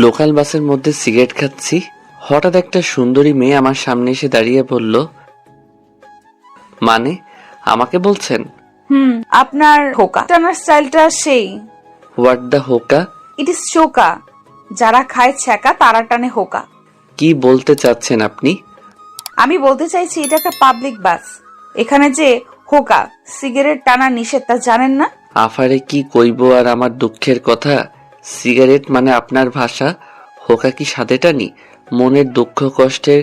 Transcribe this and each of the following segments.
Local বাসের মধ্যে cigarette খাচ্ছি, হঠাৎ একটা সুন্দরী মেয়ে আমার সামনে এসে দাঁড়িয়ে বলল, মানে আমাকে বলছেন? আপনার হোকা টানার স্টাইলটা সেই। হোয়াট দ্য হোকা? ইট ইজ চোকা। যারা খায় ছ্যাঁকা তারা টানে হোকা। কি বলতে চাচ্ছেন আপনি? আমি বলতে চাইছি এটা একটা পাবলিক বাস, এখানে যে হোকা সিগারেট টানা নিষেধ তা জানেন না? আফারে কি কইব আর আমার দুঃখের কথা। সিগারেট মানে আপনার ভাষা, হোকা কি সাথে টানি? মনের দুঃখ কষ্টের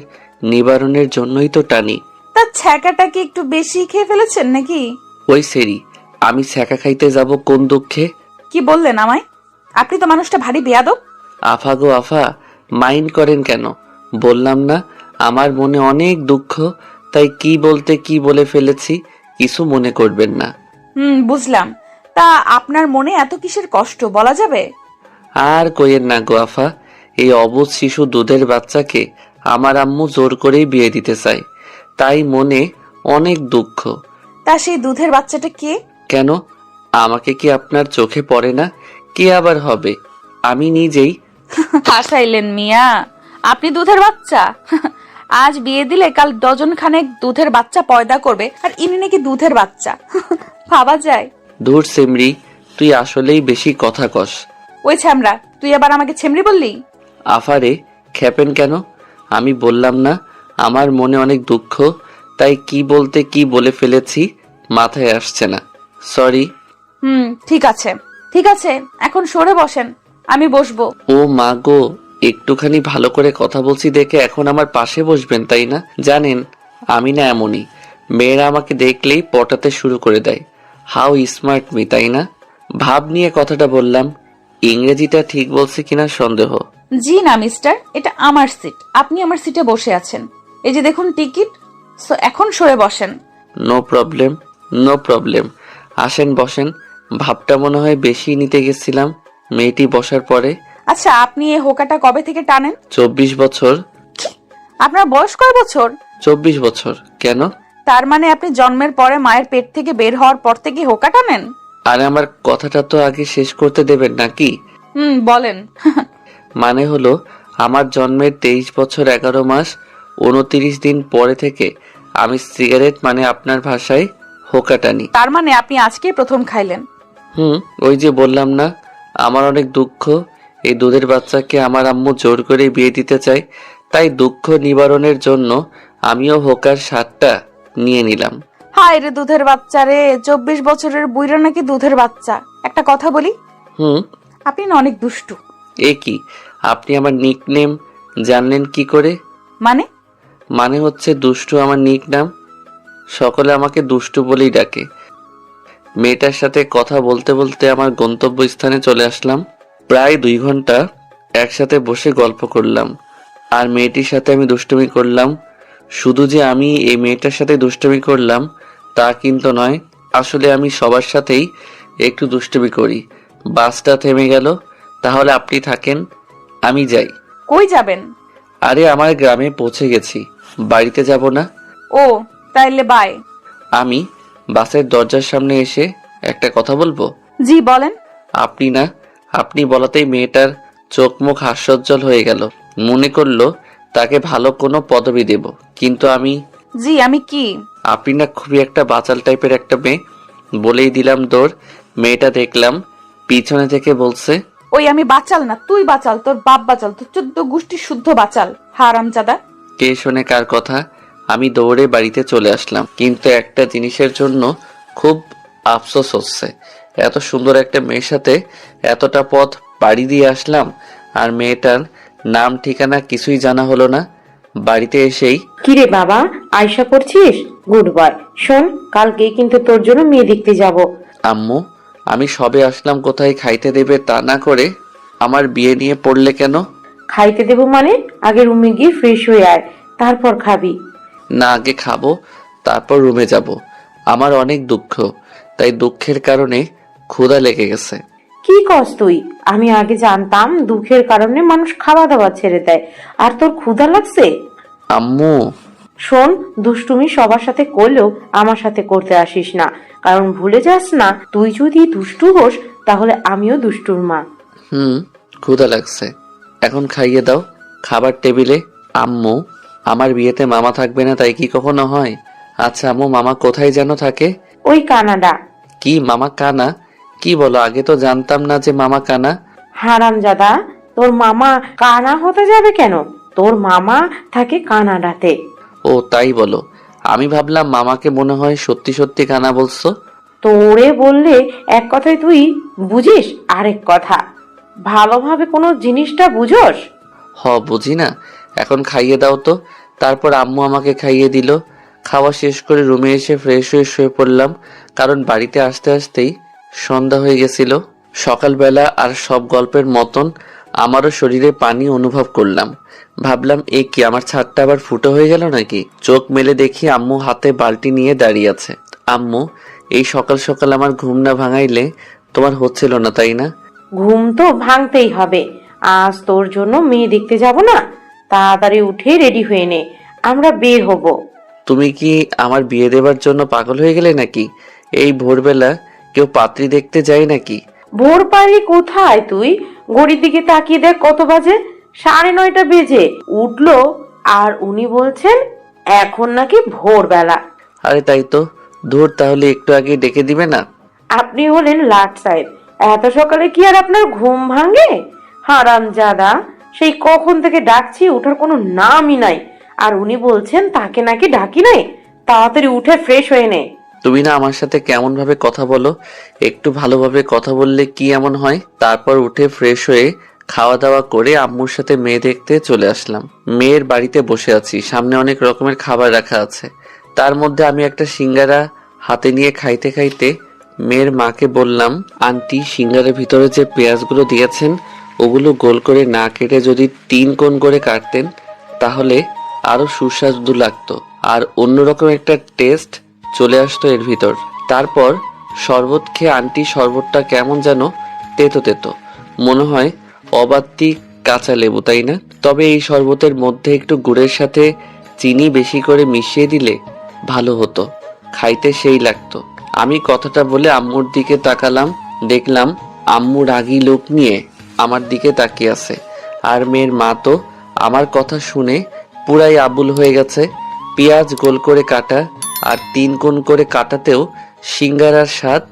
নিবারণের জন্যই তো টানি। তা ছ্যাঁকাটা কি একটু বেশি খেয়ে ফেলেছেন নাকি? ওই সেরি, আমি ছ্যাঁকা খাইতে যাব কোন দুঃখে? কি বললেন আমায়? আপনি তো মানুষটা ভারী বেয়াদব। আফা গো আফা, মাইন্ড করেন কেন? বললাম না আমার মনে অনেক দুঃখ, তাই কি বলতে কি বলে ফেলেছি, কিছু মনে করবেন না। বুঝলাম। তা আপনার মনে এত কিসের কষ্ট বলা যাবে? আর কইেন না গো আফা, এই অবুঝ শিশু দুধের বাচ্চাকে আমার আম্মু জোর করেই বিয়ে দিতে চায়, তাই মনে অনেক দুঃখ। তা সেই দুধের বাচ্চাটা কে? কেন, আমাকে কি আপনার চোখে পড়ে না? কে আবার হবে? আমি নিজেই। হাসাইলেন মিয়া, আপনি দুধের বাচ্চা? আজ বিয়ে দিলে কাল ডজন খানেক দুধের বাচ্চা পয়দা করবে, আর ইনি নাকি দুধের বাচ্চা? ভাবা যায়? দূর সেমরি, তুই আসলেই বেশি কথা কস। ওই ছ্যামরা, তুই আবার আমাকে ছেমরি বললি? আফারে খেপেন কেন? আমি বললাম না আমার মনে অনেক দুঃখ, তাই কি বলতে কি বলে ফেলেছি মাথায় আসছে না, সরি। ঠিক আছে ঠিক আছে, এখন সরে বসেন, আমি বসবো। ও মা গো, একটুখানি ভালো করে কথা বলছি দেখে এখন আমার পাশে বসবেন তাই না? জানেন আমি না এমনই, মেয়েরা আমাকে দেখলেই পটাতে শুরু করে দেয়। হাউ স্মার্ট মি, তাই না? ভাব নিয়ে কথাটা বললাম, ইংরেজিটা ঠিক বলছি কিনা সন্দেহ। জি না মিস্টার, এটা আমার সিট, আপনি আমার সিটে বসে আছেন, এই যে দেখুন টিকিট। সো এখন সরে বসেন। নো প্রবলেম, নো প্রবলেম, আসেন বসেন। ভাবটা মনে হয় বেশি নিতে গেছিলাম মেয়েটি বসার পরে। আচ্ছা, আপনি এই হোকাটা কবে থেকে টানেন? 24 বছর। আপনার বয়স কয় বছর? 24 বছর। কেন? তার মানে আপনি জন্মের পরে মায়ের পেট থেকে বের হওয়ার পর থেকে হোকা টানেন? আরে আমার কথাটা তো আগে শেষ করতে দেবেন নাকি? বলেন। মানে হলো আমার জন্মের 23 বছর 11 মাস 29 দিন পরে থেকে আমি সিগারেট মানে আপনার ভাষায় হোকা টানি। তার মানে আপনি আজকেই প্রথম খাইলেন? ওই যে বললাম না আমার অনেক দুঃখ, এই দুধের বাচ্চাকে আমার আম্মু জোর করে বিয়ে দিতে চায়, তাই দুঃখ নিবারণের জন্য আমিও হোকার স্বাদটা নিয়ে নিলাম। হায় রে দুধের বাচ্চা রে, 24 বছরের বুইড়া নাকি দুধের বাচ্চা। একটা কথা বলি, আপনি না অনেক দুষ্টু। এ কি, আপনি আমার নিকনেম জানলেন কি করে? মানে হচ্ছে দুষ্টু আমার নিকনেম, সকলে আমাকে দুষ্টু বলেই ডাকে। মেয়েটার সাথে কথা বলতে বলতে আমার গন্তব্যস্থানে চলে আসলাম। প্রায় 2 ঘন্টা একসাথে বসে গল্প করলাম, আর মেয়েটির সাথে আমি দুষ্টুমি করলাম। শুধু যে আমি এই মেয়েটার সাথে দুষ্টুমি করলাম তা কিন্তু নয়, আসলে আমি সবার সাথেই একটু দুষ্টুমি করি। বাসটা থেমে গেল, তাহলে আপনি থাকেন, আমি যাই। কই যাবেন? আরে আমার গ্রামে পৌঁছে গেছি, বাড়িতে যাব না। ও তাইলে বাই। আমি বাসের দরজার সামনে এসে একটা কথা বলবো? জি বলেন। আপনি বলাতেই মেয়েটার চোখ মুখ হাস্যোজ্জ্বল হয়ে গেল, মনে করলো তাকে ভালো কোনো পদবি দেব, কিন্তু আমি কি? আপনি না খুবই একটা বাচাল টাইপের একটা মেয়ে, বলেই দিলাম দৌড়। মেয়েটা দেখলাম পিছনে থেকে বলছে, ওই আমি বাচাল না, তুই বাচাল, তোর বাপ বাচাল, তোর 14 গোষ্ঠী শুদ্ধ বাচাল, হারামজাদা। কে শোনে কার কথা? আমি দৌড়ে বাড়িতে চলে আসলাম, কিন্তু একটা জিনিসের জন্য খুব আফসোস হচ্ছে। এত সুন্দর একটা মেয়ের সাথে এতটা পথ পাড়ি দিয়ে আসলাম, আর মেয়েটার নাম ঠিকানা কিছুই জানা হলো না। বাড়িতে এসেই, কিরে বাবা, আয়শা করছিস? Good boy. শোন, কালকে কিন্তু তোর জন্য মেয়ে দেখতে যাব। আম্মু, আমি সবে আসলাম, কোথায় খাইতে দেবে তা না করে আমার বিয়ে নিয়ে পড়লে কেন? খাইতে দেব মানে? আগে রুমে গিয়ে ফ্রেশ হয়ে আয়, তারপর খাবি। না, আগে খাবো তারপর রুমে যাব। আমার অনেক দুঃখ, তাই দুঃখের কারণে ক্ষুধা লেগে গেছে। কি কস তুই? আমি আগে জানতাম দুঃখের কারণে মানুষ খাওয়া দাওয়া ছেড়ে দেয়, আর তোর ক্ষুধা লাগছে? আম্মু, শোন, দুষ্টুমি সবার সাথে করলেও আমার সাথে করতে আসিস না। কারণ ভুলে যাস না, তুই যদি দুষ্টু হোস তাহলে আমিও দুষ্টুর মা। ক্ষুধা লাগছে, এখন খাইয়ে দাও। খাবার টেবিলে। আম্মু, আমার বিয়েতে মামা থাকবে না তাই কি কখনো হয়? আচ্ছা আম্মু, মামা কোথায় যেন থাকে? ওই কানাডা। কি মামা কানা? কি বলো, আগে তো জানতাম না যে মামা কানা। হারামজাদা, তোর মামা কানা হতে যাবে কেন? তোর মামা থাকে কানাডাতে। ও তাই বলো, আমি ভাবলাম মামাকে মনে হয় সত্যি সত্যি কানা বলছো। তোরে বললে এক কথায় তুই বুঝিস আরেক কথা। ভালোভাবে কোনো জিনিসটা বুঝোস? বুঝি না। এখন খাইয়ে দাও তো। তারপর আম্মু আমাকে খাইয়ে দিল। খাওয়া শেষ করে রুমে এসে ফ্রেশ হয়ে শুয়ে পড়লাম, কারণ বাড়িতে আসতে আসতেই সন্ধ্যা হয়ে গেছিল। সকালবেলা আর সব গল্পের মতন আমারও শরীরে পানি অনুভব করলাম। ভাবলাম এ কি, আমার ছাদটা আবার ফুটো হয়ে গেল নাকি? চোখ মেলে দেখি আম্মু হাতে বালতি নিয়ে দাঁড়িয়ে আছে। আম্মু, এই সকাল সকাল আমার ঘুম না ভাঙাইলে তোমার হচ্ছিল না তাই না? ঘুম তো ভাঙতেই হবে, আজ তোর জন্য মেয়ে দেখতে যাব না। তাড়াতাড়ি উঠে রেডি হয়ে নে, আমরা বের হব। তুমি কি আমার বিয়ে দেবার জন্য পাগল হয়ে গেলে নাকি? এই ভোরবেলা কেউ পাত্রী দেখতে যায় নাকি? ভোর পারি কোথায় তুই? ঘড়ির দিকে তাকিয়ে দেখ কত বাজে। 9:30 বেজে উঠলো, আর উনি বলছেন এখন নাকি ভোরবেলা। আরে তাই তো, ধুর, তাহলে একটু আগে ডেকে দিবে না? আপনি হলেন লাট সাহেব, এত সকালে কি আর আপনার ঘুম ভাঙে? হারামজাদা, সেই কখন থেকে ডাকছি, ওঠার কোনো নামই নাই। আর উনি বলছেন তাকে নাকি ডাকি নাই। তাড়াতাড়ি উঠে ফ্রেশ হয়ে নে। তুমি না আমার সাথে কেমন ভাবে কথা বলো, একটু ভালোভাবে কথা বললে কি এমন হয়? তারপর উঠে ফ্রেশ হয়ে খাওয়া দাওয়া করে আম্মুর সাথে মেয়ে দেখতে চলে আসলাম। মেয়ের বাড়িতে বসে আছি, সামনে অনেক রকমের খাবার রাখা আছে। তার মধ্যে আমি একটা সিঙ্গারা হাতে নিয়ে খাইতে খাইতে মেয়ের মাকে বললাম, আন্টি, সিঙ্গারের ভিতরে যে পেঁয়াজগুলো দিয়েছেন ওগুলো গোল করে না কেটে যদি 3 কোণ করে কাটতেন তাহলে আরো সুস্বাদু লাগতো, আর অন্যরকম একটা টেস্ট চলে আসতো এর ভিতর। তারপর শরবত খেয়ে আন্টি শরবতটা কেমন যেন তেতো তেতো, মনে হয় অবাত্তি কাঁচা লেবু, তাই না? তবে এই শরবতের মধ্যে একটু গুড়ের সাথে চিনি বেশি করে মিশিয়ে দিলে ভালো হতো, খাইতে সেই লাগতো। আমি কথাটা বলে আম্মুর দিকে তাকালাম, দেখলাম আম্মু রাগী লোক নিয়ে আমার দিকে তাকিয়ে আছে। আর মেয়ের মা তো আমার কথা শুনে পুরাই আবুল হয়ে গেছে। পেঁয়াজ গোল করে কাটা আর 3 কোণ করে কাটাতেও সিঙ্গারার স্বাদ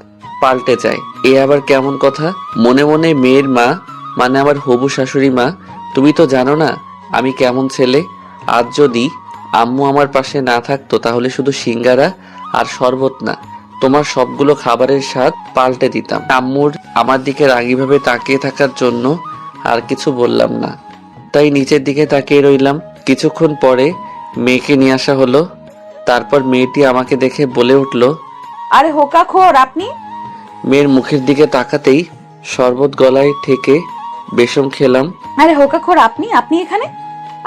পাল্টে যায়, এ আবার কেমন কথা? মনে মনে মেয়ের মা, মানে আমার হবু শাশুড়ি মা, তুমি তো জানো না আমি কেমন ছেলে। আজ যদি আম্মু আমার পাশে না থাকতো তাহলে শুধু সিঙ্গারা আর শরবত না, তোমার সবগুলো খাবারের স্বাদ পাল্টে দিতাম। আম্মুর আমার দিকে রাগীভাবে তাকিয়ে থাকার জন্য আর কিছু বললাম না, তাই নিচের দিকে তাকিয়ে রইলাম। কিছুক্ষণ পরে মেয়েকে নিয়ে আসা হলো। তারপর মেয়েটি আমাকে দেখে বলে উঠল, আরে হোকাখোর আপনি! মেয়ের মুখের দিকে তাকাতেই শরবত গলায় ঠেকে বেসম খেলাম। আরে হোকাখোর আপনি! আপনি এখানে?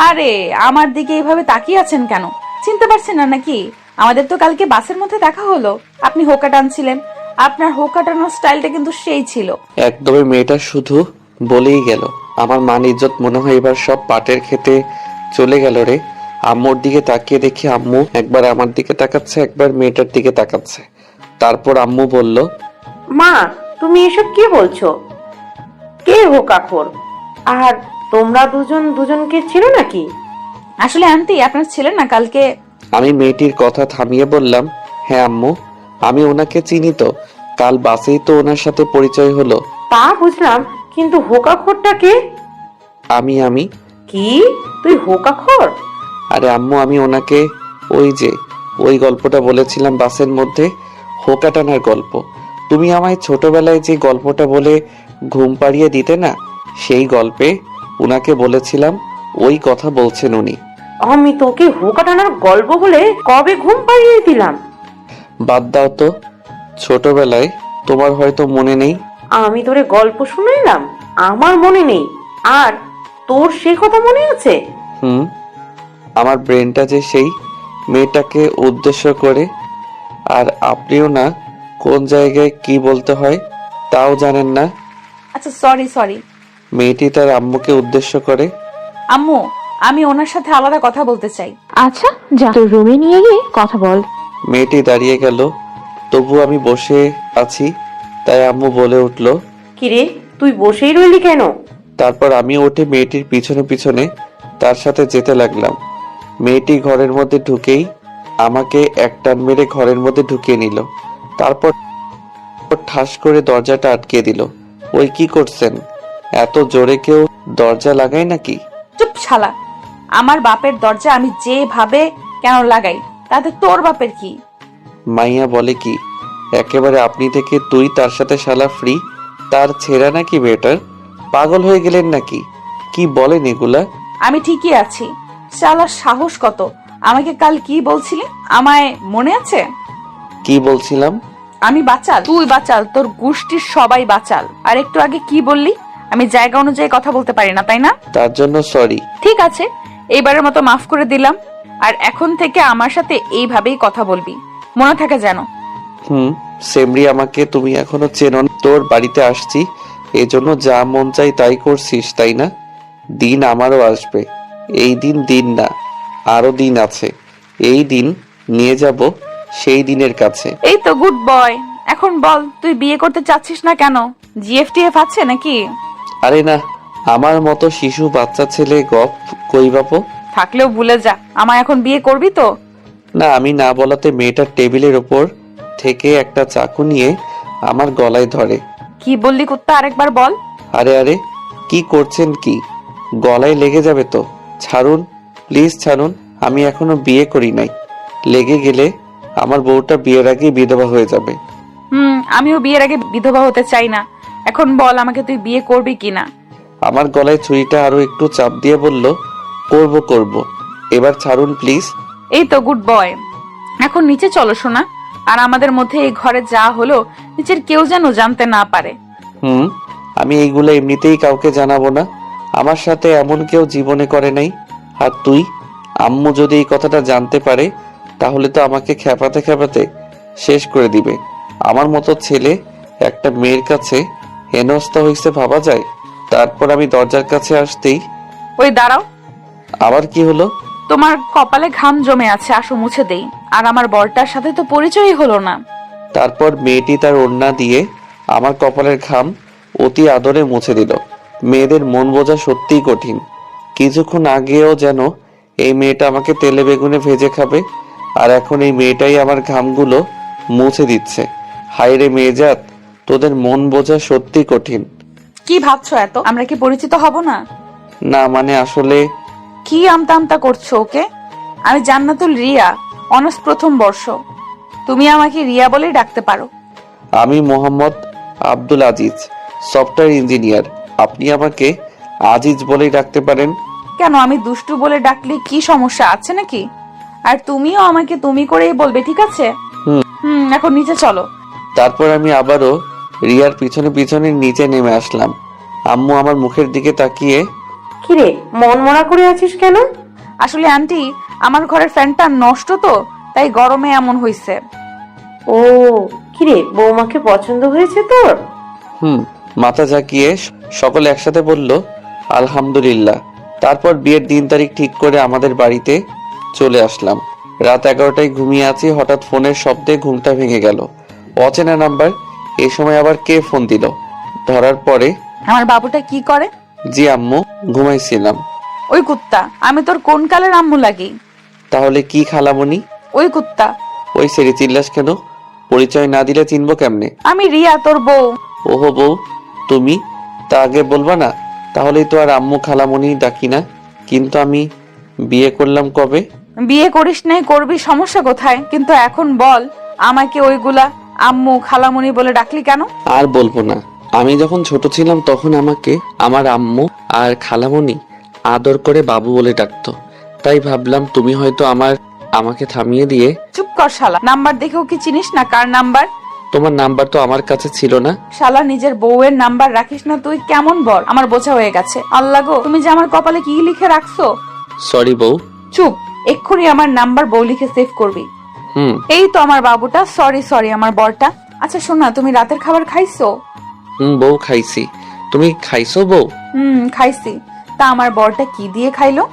আরে আমার দিকে এইভাবে তাকিয়ে আছেন কেন? চিনতে পারছেন না নাকি? আমাদের তো কালকে বাসের মধ্যে দেখা হলো, আপনি হোকা টানছিলেন। আপনার হোকা টানোর স্টাইলটা কিন্তু সেই ছিল। একদমই মেয়েটা শুধু বলেই গেল, আমার মান ইজ্জত মনে হয় এবার সব পাটের খেতে চলে গেল রে। আম্মুর দিকে তাকিয়ে দেখি আম্মু একবার আমার দিকে তাকাচ্ছে, একবার মেয়েটার দিকে তাকাচ্ছে। তারপর আম্মু বলল, মা, তুমি এসব কি বলছো? কে হোকাখোর? আর তোমরা দুজন দুজনকে ছিল নাকি? আসলে আন্টি, আপনার ছিলেন না কালকে। আমি মেয়েটির কথা থামিয়ে বললাম, হ্যাঁ আম্মু, আমি ওনাকে চিনি তো, কাল বাসেই তো ওনার সাথে পরিচয় হলো। তা বুঝলাম, কিন্তু হোকাখোরটা কে? আমি কি, তুই হোকাখোর? আরে আম্মু, আমি ওনাকে ওই গল্পটা বলেছিলাম বাসের মধ্যে, হোকা টানার গল্প। তুমি আমায় ছোটবেলায় যে গল্পটা বলে ঘুম পাড়িয়ে দিতে না, সেই গল্পে উনাকে বলেছিলাম, ওই কথা বলছেন উনি। আমি তোকে হোকা টানার গল্প বলে কবে ঘুম পাড়িয়ে দিলাম? বাদ দাও তো, ছোটবেলায় তোমার হয়তো মনে নেই। আমি তোরে গল্প শুনাইলাম? আমার মনে নেই, আর তোর সেই কথা মনে আছে? আমার ব্রেনটা যে সেই মেয়েটাকে উদ্দেশ্য করে, আর আপনিও না কোন জায়গায় কি বলতে হয় তাও জানেন না। আচ্ছা সরি। মেয়েটি তার আম্মুকে উদ্দেশ্য করে, আম্মু, আমি ওনার সাথে আলাদা কথা বলতে চাই। আচ্ছা যা, তোর রুমে নিয়ে গিয়ে কথা বল। মেয়েটি দাঁড়িয়ে গেল। তবু আমি বসে আছি, তাই আম্মু বলে উঠল। কিরে, তুই বসেই রইলি কেন? তারপর আমি উঠে মেয়েটির পিছনে পিছনে তার সাথে যেতে লাগলাম। মেয়েটি ঘরের মধ্যে ঢুকেই আমাকে এক টান মেরে ঘরের মধ্যে ঢুকিয়ে নিল। তারপর ঠাস করে দরজাটা আটকে দিল। ওই কি করছেন? এত জোরে কেউ দরজা লাগায় নাকি? চুপ শালা, আমার বাপের দরজা আমি যেভাবে কেন লাগাই, তাতে তোর বাপের কি? মাইয়া বলে কি, একেবারে আপনি থেকে তুই, তার সাথে শালা ফ্রি। তার ছেঁড়া নাকি বেটার? পাগল হয়ে গেলেন নাকি? কি বলেন এগুলা? আমি ঠিকই আছি। শালার সাহস কত! আমাকে কাল কি বলছিলি, আমায় মনে আছে? কি বলছিলাম? আমি বাচাল, তুই বাচাল, তোর গোষ্ঠীর সবাই বাচাল। আর একটু আগে কি বললি? আমি জায়গা অনুযায়ী কথা বলতে পারি না, তাই না? তার জন্য সরি। ঠিক আছে, এইবারের মতো মাফ করে দিলাম। আর এখন থেকে আমার সাথে এইভাবেই কথা বলবি, মনে থাকে যেন। সেমরি, আমাকে তুমি এখনো চেনো না। তোর বাড়িতে আসছি, এজন্য যা মন চাই তাই করছিস, তাই না? দিন আমারও আসবে। এই দিন দিন না, আরো দিন আছে। এই দিন নিয়ে যাব সেই দিনের কাছে। এই তো গুড বয়। এখন বল, তুই বিয়ে করতে চাচ্ছিস না কেন? জিএফটিএফ আছে নাকি? আরে না, আমার মতো শিশু বাচ্চা ছেলে গপ কই বাপু। থাকলেও ভুলে যা, আমায় এখন বিয়ে করবি তো? না, আমি না বলাতে মেয়েটার টেবিলের ওপর থেকে একটা চাকু নিয়ে আমার গলায় ধরে। কি বললি কুত্তা, আরেকবার বল। আরে আরে, কি করছেন কি? গলায় লেগে যাবে তো। ছাড়ুন, প্লিজ ছাড়ুন। আমি এখনো বিয়ে করি নাই। লেগে গেলে আমার বউটা বিয়ের আগেই বিধবা হয়ে যাবে। আমিও বিয়ের আগে বিধবা হতে চাই না। এখন বল, আমাকে তুই বিয়ে করবি কিনা? আমার গলায় ছুরিটা আরো একটু চাপ দিয়ে বলল, করব করব। এবার ছাড়ুন প্লিজ। এই তো গুড বয়। এখন নিচে চলো শোনা। আর আমাদের মধ্যে এই ঘরে যা হলো, নিচের কেউ যেন জানতে না পারে। আমি এইগুলো এমনিতেই কাউকে জানাবো না। আমার সাথে এমন কেউ জীবনে করে নাই। আর তুই, আম্মু যদি এই কথাটা জানতে পারে, তাহলে তো আমাকে খেপাতে খেপাতে শেষ করে দিবে। আমার মতো ছেলে একটা মেয়ের কাছে হেনস্থা হইছে ভাবা যায়? তারপর আমি দরজার কাছে আসতেই, ওই দাঁড়াও। আবার কি হলো? তোমার কপালে ঘাম জমে আছে, আসো মুছে দেই। আর আমার বরটার সাথে তো পরিচয়ই হলো না। তারপর মেয়েটি তার ওড়না দিয়ে আমার কপালের ঘাম অতি আদরে মুছে দিল। মেয়েদের মন বোঝা সত্যিই কঠিন। কিছুক্ষণ আগেও যেন এই মেয়েটা আমাকে তেলে বেগুনে ভেজে খাবে, আর এখন এই মেয়েটাই আমার ঘামগুলো মুছে দিচ্ছে। হায় রে মেয়েজাত, তোদের মন বোঝা সত্যি কঠিন। কি ভাবছো এত? আমরা কি পরিচিত হব না? না মানে আসলে। কি আমতা আমতা করছো ওকে? আমি জান্নাতুল রিয়া, অনার্স প্রথম বর্ষ। তুমি আমাকে রিয়া বলেই ডাকতে পারো। আমি মোহাম্মদ আব্দুল আজিজ, সফটওয়্যার ইঞ্জিনিয়ার। আপনি আমাকে আজিজ বলেই ডাকতে পারেন। কেন, আমি দুষ্টু বলে ডাকলে কি সমস্যা আছে নাকি? আর তুমিও আমাকে তুমি করেই বলবে, ঠিক আছে? এখন নিচে চলো। তারপর আমি আবারও রিয়ার পিছনে পিছনে নিচে নেমে আসলাম। আম্মু আমার মুখের দিকে তাকিয়ে, কিরে, মন মরা করে আছিস কেন? আসলে আন্টি, আমার ঘরের ফ্যানটা নষ্ট তো, তাই গরমে এমন হইছে। ও, কিরে, বৌমাকে পছন্দ হয়েছে তোর? মাথা ঝাঁকিয়ে সকলে একসাথে বলল, আলহামদুলিল্লাহ। তারপর বিয়ের দিন তারিখ ঠিক করে আমাদের বাড়িতে চলে আসলাম। রাত 11টায় ঘুমিয়ে আছি, হঠাৎ ফোনের শব্দে ঘুমটা ভেঙে গেল। অচেনা নাম্বার। এই সময় আবার কে ফোন দিল? ধরার পরে, আমার বাবুটা কি করে? জি আম্মু, ঘুমাইছিলাম। ওই কুত্তা, আমি তোর কোন কালের আম্মু লাগি? তাহলে কি খালামণি? ওই কুত্তা। ওই সেরি, চিল্লাস কেন? পরিচয় না দিলে চিনবো কেমনে? আমি রিয়া, তোর বউ। ওহো বউ, তুমি তা আগে বলবা না? তাহলেই তো আর আম্মু খালামণি ডাকি না। কিন্তু আমি বিয়ে করলাম কবে? বিয়ে করিস নাই, করবি, সমস্যা কোথায়? কিন্তু এখন বল, আমাকে ওইগুলা আম্মু খালামণি বলে ডাকলি কেন? আর বলবো না। আমি যখন ছোট ছিলাম তখন আমাকে আমার আম্মু আর খালামণি আদর করে বাবু বলে ডাকতো। তাই ভাবলাম তুমি হয়তো আমাকে থামিয়ে দিয়ে। চুপ কর শালা, নাম্বার দেখেও কি চিনিস না কার নাম্বার? তোমার নাম্বার তো আমার কাছে ছিল না। শালা, নিজের বউয়ের নাম্বার রাখিস না তুই? কেমন বল? আমার বোঝা হয়ে গেছে। আল্লাহ গো, তুমি যে আমার কপালে কি লিখে রাখছো। সরি বউ। চুপ, এক্ষুনি আমার নাম্বার বউ লিখে সেভ করবি। এই তো আমার বাবুটা। সরি সরি আমার বরটা। আচ্ছা শোনা, তুমি রাতের খাবার খাইছো? বউ, খাইছি। তুমি খাইছো বউ? খাইছি। তা আমার বরটা কি দিয়ে খাইলো?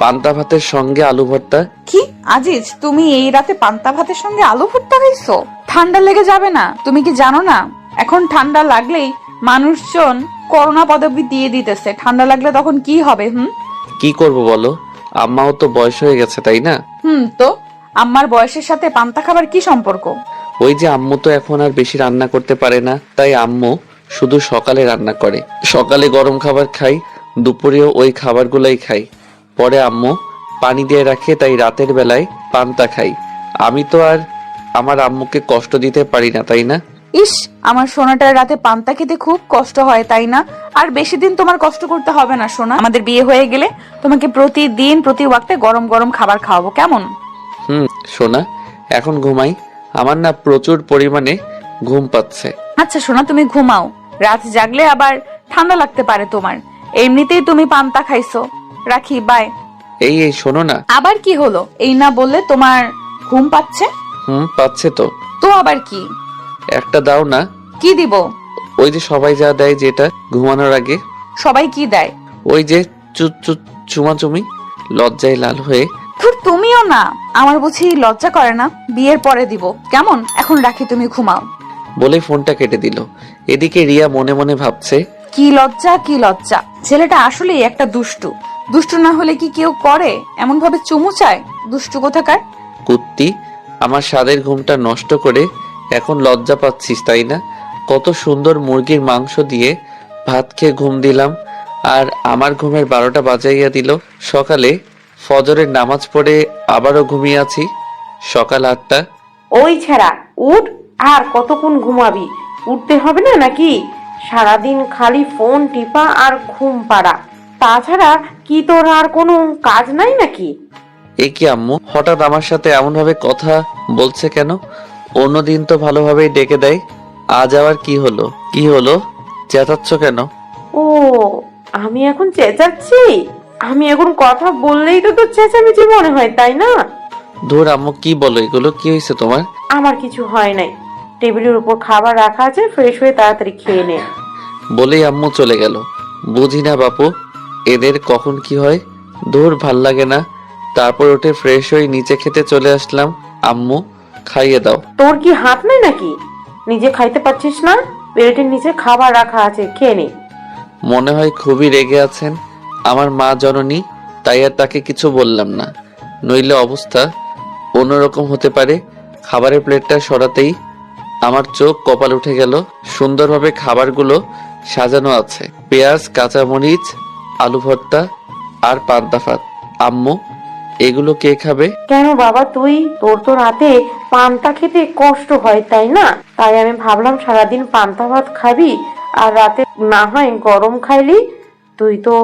পান্তা ভাতের সঙ্গে আলু ভর্তা। কি আজিজ, তুমি এই রাতে পান্তা ভাতের সঙ্গে আলু ভর্তা খাইছো? ঠান্ডা লেগে যাবে না? তুমি কি জানো না এখন ঠান্ডা লাগলেই মানুষজন করোনা পদবি দিয়ে দিতেছে? ঠান্ডা লাগলে তখন কি হবে? কি করব বলো, আম্মাও তো বয়স হয়ে গেছে, তাই না? তো আম্মার বয়সের সাথে পান্তা খাবার কি সম্পর্ক? ওই যে আম্মু তো এখন আর বেশি রান্না করতে পারে না, তাই আম্মু শুধু সকালে রান্না করে। সকালে গরম খাবার খাই, দুপুরেও ওই খাবারগুলাই খাই। পরে আম্মু পানি দিয়ে রাখে, তাই রাতের বেলায় পান্তা খাই। আমি তো আর আমার আম্মুকে কষ্ট দিতে পারি না, তাই না? ইস, আমার সোনাটার রাতে পান্তা খেতে খুব কষ্ট হয়, তাই না? আর বেশি দিন তোমার কষ্ট করতে হবে না সোনা। আমাদের বিয়ে হয়ে গেলে তোমাকে প্রতিদিন প্রতি ওয়াক্তে গরম গরম খাবার খাওয়াবো, কেমন? সোনা, এখন ঘুমাই, আমার না প্রচুর পরিমাণে ঘুম পাচ্ছে। আচ্ছা সোনা, তুমি ঘুমাও, রাত জাগলে আবার ঠান্ডা লাগতে পারে তোমার। এমনিতেই তুমি পান্তা খাইছো। রাখি, বাই। এই শোনো না। আবার কি হলো? এই না বললে তোমার ঘুম পাচ্ছে? পাচ্ছে তো। তো আবার কি? একটা দাও না। কি দিব? ওই যে সবাই যা দেয়, যেটা ঘুমানোর আগে। সবাই কি দেয়? ওই যে চুমাচুমি। লজ্জায় লাল হয়ে। ধুর, তুমিও না। আমার বুঝি লজ্জা করে না? বিয়ের পরে দিব, কেমন? এখন রাখি, তুমি ঘুমাও। বলে ফোনটা কেটে দিল। এদিকে রিয়া মনে মনে ভাবছে, কি লজ্জা, কি লজ্জা। ছেলেটা আসলেই একটা দুষ্টু। দুষ্টু না হলে কি কেউ করে এমন ভাবে চুমু চায়? দুষ্টু কোথাকার। কুত্তি, আমার স্বাদের ঘুমটা নষ্ট করে এখন লজ্জা পাচ্ছিস, তাই না? কত সুন্দর মুরগির মাংস দিয়ে ভাত খেয়ে ঘুম দিলাম, আর আমার ঘুমের 12টা বাজাইয়া দিল। সকালে ফজরের নামাজ পড়ে আবারও ঘুমিয়ে আছি। সকাল 8টা। ওই ছাড়া উঠ, আর কতক্ষণ ঘুমাবি? উঠতে হবে না নাকি? সারাদিন খালি ফোন টিপা আর ঘুম পাড়া, তাছাড়া কি তোর আর কোনো কাজ নাই নাকি? এ কি আম্মু, হঠাৎ আমার সাথে এমন ভাবে কথা বলছে কেন? অন্যদিন তো ভালোভাবেই ডেকে দেয়, আজ আবার কি হলো? কি হলো, চেঁচাচ্ছ কেন? ও, আমি এখন চেঁচাচ্ছি? আমি এখন কথা বললেই তো তোর চেঁচামেচি মনে হয়, তাই না? ধুর আম্মু, কি বলো এগুলো? কি হয়েছে তোমার? আমার কিছু হয় নাই, টেবিলের উপর খাবার রাখা আছে, ফ্রেশ হয়ে তাড়াতাড়ি খেয়ে নে। বলেই আম্মু চলে গেল। বুঝি না বাপু, এদের কখন কি হয়। ধুর, ভাল লাগে না। তারপর উঠে ফ্রেশ হয়ে নিচে খেতে চলে আসলাম। আম্মু, খাইয়ে দাও। তোর কি হাত নাই নাকি? নিজে খাইতে পারছিস না? প্লেটের নিচে খাবার রাখা আছে, খেয়ে নে। মনে হয় খুবই রেগে আছেন আমার মা জননী, তাই আর তাকে কিছু বললাম না, নইলে অবস্থা অন্যরকম হতে পারে। খাবারের প্লেটটা সরাতেই আমার চোখ কপাল উঠে গেল। সুন্দরভাবে খাবারগুলো সাজানো আছে, পেঁয়াজ, কাঁচামরিচ, আলু ভর্তা আর পান্তা ভাত। আম্মু, এগুলো কে খাবে? কেন বাবা, তুই? তোর তো রাতে পান্তা খেতে কষ্ট হয়, তাই না? তাই আমি ভাবলাম সারাদিন পান্তা ভাত খাবি আর রাতে না হয় গরম খাইলি। তুই তো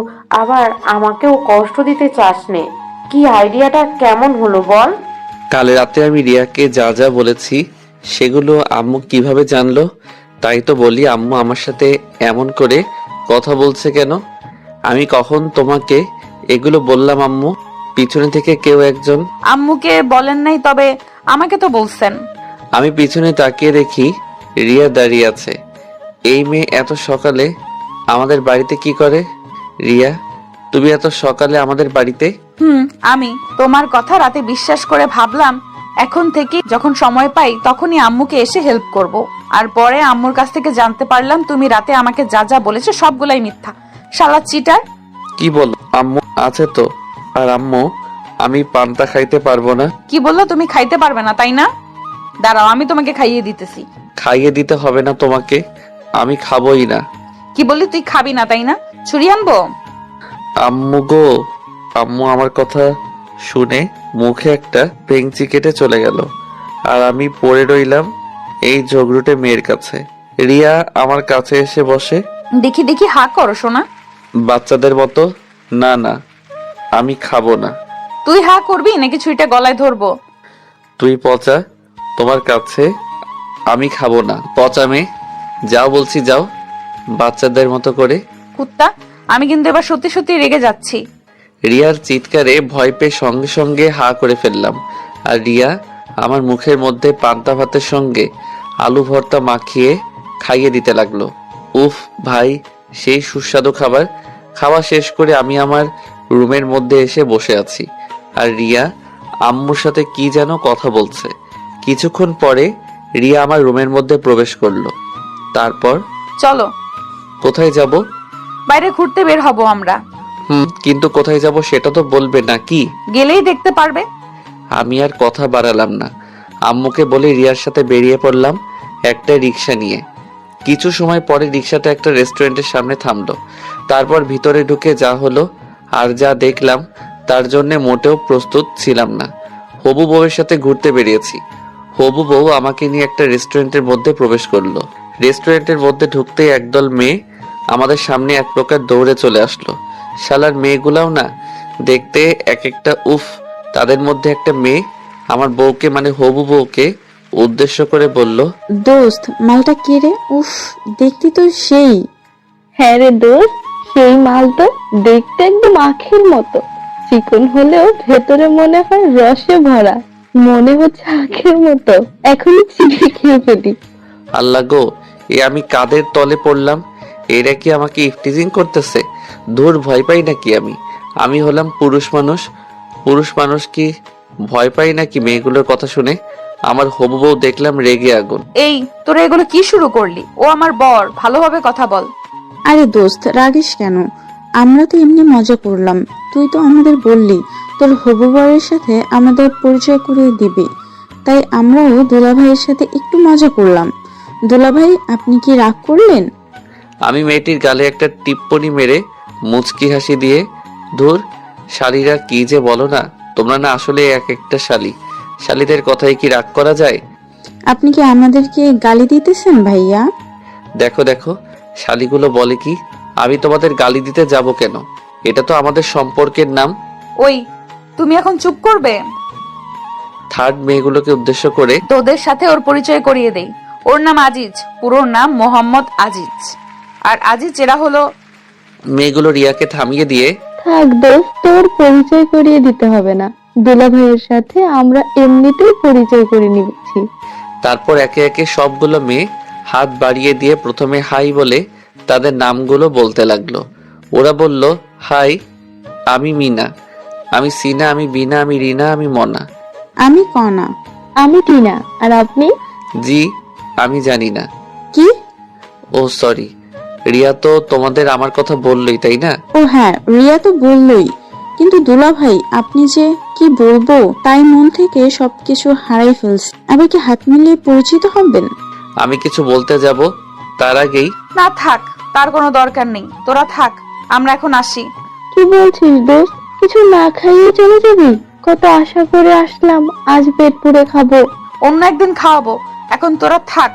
আবার আমাকেও কষ্ট দিতে চাস নে। কি আইডিয়াটা কেমন হলো বল? কাল রাতে আমি রিয়াকে যা যা বলেছি সেগুলো আম্মু কিভাবে জানলো? তাই তো বলি, আম্মু আমার সাথে এমন করে কথা বলছে কেন? আমি কখন তোমাকে এগুলো বললাম আম্মু? পিছনে থেকে কেউ একজন। আম্মুকে বলেন নাই, তবে আমাকে তো বলছেন। আমি পিছনে তাকিয়ে দেখি রিয়া দাঁড়িয়ে আছে। এই মেয়ে এত সকালে আমাদের বাড়িতে কি করে? রিয়া, তুমি এত সকালে আমাদের বাড়িতে? আমি তোমার কথা রাতে বিশ্বাস করে ভাবলাম এখন থেকে যখন সময় পাই তখনই আম্মুকে এসে হেল্প করব। আর পরে আম্মুর কাছ থেকে জানতে পারলাম তুমি রাতে আমাকে যা যা বলেছো সবগুলাই মিথ্যা। শালা চিটার। কি বলো? আম্মু আছে তো। আর আম্মু, আমি পান্তা খাইতে পারবো না। কি বললো? তুমি খাইতে পারবে না, তাই না? দাঁড়াও, আমি তোমাকে খাইয়ে দিতেছি। খাইয়ে দিতে হবে না তোমাকে, আমি খাবোই না। কি বললি? তুই খাবি না, তাই না? ছুরি আনবো? আম্মু গো। আম্মু আমার কথা শুনে মুখে একটা পেংচি কেটে চলে গেল, আর আমি পড়ে রইলাম এই ঝগড়ুটে মেয়ের কাছে। রিয়া আমার কাছে এসে বসে। দেখি দেখি, হা করো সোনা। বাচ্চাদের মতো, না না, আমি খাবো না। তুই হা করবি নাকি ছুরিটা গলায় ধরবো? তুই পচা, তোমার কাছে আমি খাবো না। পচা মেয়ে, যাও বলছি, যাও বাচ্চাদের মতো করে। কুত্তা, আমি কিন্তু এবার সত্যি সত্যি রেগে যাচ্ছি। রিয়ার চিৎকারে ভয় পেয়ে সঙ্গে সঙ্গে হা করে ফেললাম, আর রিয়া আমার মুখের মধ্যে পান্তা ভাতের সঙ্গে আলু ভর্তা মাখিয়ে খাইয়ে দিতে লাগলো। উফ ভাই, সেই সুস্বাদু খাবার। খাওয়া শেষ করে আমি আমার রুমের মধ্যে এসে বসে আছি, আর রিয়া আম্মুর সাথে কি যেন কথা বলছে। কিছুক্ষণ পরে রিয়া আমার রুমের মধ্যে প্রবেশ করলো। তারপর চলো কোথায় যাব? বাইরে ঘুরতে বের হব আমরা। কিন্তু কোথায় যাব সেটা তো বলবে নাকি? গেলেই দেখতে পারবে। আমি আর কথা বাড়ালাম না, আম্মুকে বলে রিয়ার সাথে বেরিয়ে পড়লাম একটা রিক্সা নিয়ে। কিছু সময় পরে রিক্সাটা একটা রেস্টুরেন্টের সামনে থামলো। তারপর ভিতরে ঢুকে যা হলো আর যা দেখলাম তার জন্য মোটেও প্রস্তুত ছিলাম না। হবু বউয়ের সাথে ঘুরতে বেরিয়েছি। হবু বউ আমাকে নিয়ে একটা রেস্টুরেন্টের মধ্যে প্রবেশ করলো। রেস্টুরেন্টের মধ্যে ঢুকতেই একদল মেয়ে আমাদের সামনে এক প্রকার দৌড়ে চলে আসলো। শালার মেয়েগুলাও না দেখতে এক একটা, উফ। তাদের মধ্যে একটা মেয়ে আমার বউকে মানে হবু বউকে উদ্দেশ্য করে বলল, দোস্ত মালটা কে রে? উফ, দেখতে তো সেই। হ্যাঁ রে দোস্ত, সেই মাল তো দেখতে একদম আখের মতো, চিকন হলেও ভেতরে মনে হয় রসে ভরা, মনে হচ্ছে আখের মতো, এখনই চিবিয়ে খেয়ে ফেলি। আল্লাহ গো, এ আমি কাদের তলে পড়লাম? এরা কি আমাকে ইফটিজিং করতেছে? ধুর, ভয় পাই নাকি আমি? আমি হলাম পুরুষ মানুষ। পুরুষ মানুষ কি ভয় পাই নাকি মেয়েগুলোর কথা শুনে? আমার হবু বউ দেখলাম রেগে আগুন। এই তোরা এগুলো কি শুরু করলি? ও আমার বর, ভালোভাবে কথা বল। আরে দোস্ত রাগিস কেন? আমরা তো এমনি মজা করলাম। তুই তো আমাদের বললি তোর হবু বরের সাথে আমাদের পরিচয় করিয়ে দিবি, তাই আমরাও দুলাভাইয়ের সাথে একটু মজা করলাম। দুলাভাই আপনি কি রাগ করলেন? আমি মেয়েটির গালে একটা টিপ্পনি মেরে মুচকি হাসি দিয়ে, ধুর, শালীরা কি যে বলো না তোমরা, না আসলে এক একটা শালী। শালীদের কথায় কি রাগ করা যায়? আপনি কি আমাদেরকে গালি দিতেছেন ভাইয়া? দেখো দেখো, শালীগুলো বলে কি, আমি তোমাদের গালি দিতে যাব কেন? এটা তো আমাদের সম্পর্কের নাম। ওই তুমি এখন চুপ করবে? থার্ড মেয়েগুলোকে উদ্দেশ্য করে, তোদের সাথে ওর পরিচয় করিয়ে দেই। ওর নাম আজিজ, পুরো নাম মোহাম্মদ আজিজ। আর আজিজ এরা হলো। মেয়েগুলো রিয়াকে থামিয়ে দিয়ে, থাক দোস্ত, তোর পরিচয় করিয়ে দিতে হবে না, দুলাভাইয়ের সাথে আমরা এমনিতেই পরিচয় করে নিচ্ছি। তারপর একে একে সবগুলো মেয়ে হাত বাড়িয়ে দিয়ে প্রথমে হাই বলে তাদের নামগুলো বলতে লাগলো। ওরা বলল, হাই, আমি মিনা, আমি সিনা, আমি বিনা, আমি রিনা, আমি মনা। আমি কনা। আমি টিনা। আর আপনি? জি, আমি জানি না। কি? ও সরি, রিয়া তো তোমাদের আমার কথা বললই, তাই না? ও হ্যাঁ, রিয়া তো বললই, কিন্তু দুলাভাই আপনি যে কি বলবো তাই মন থেকে সবকিছু হারাই ফেলছে। আবার কি হাত মিলিয়ে পরিচিত হবেন? আমি কিছু বলতে যাব তার আগেই, না থাক, তার কোনো দরকার নেই, তোরা থাক, আমরা এখন আসি। কি বলছিস দোস্ত? কিছু না খাইয়ে চলে যাবি? কত আশা করে আসলাম, আজ পেট পুরে খাবো। অন্য একদিন খাওয়াবো, এখন তোরা থাক।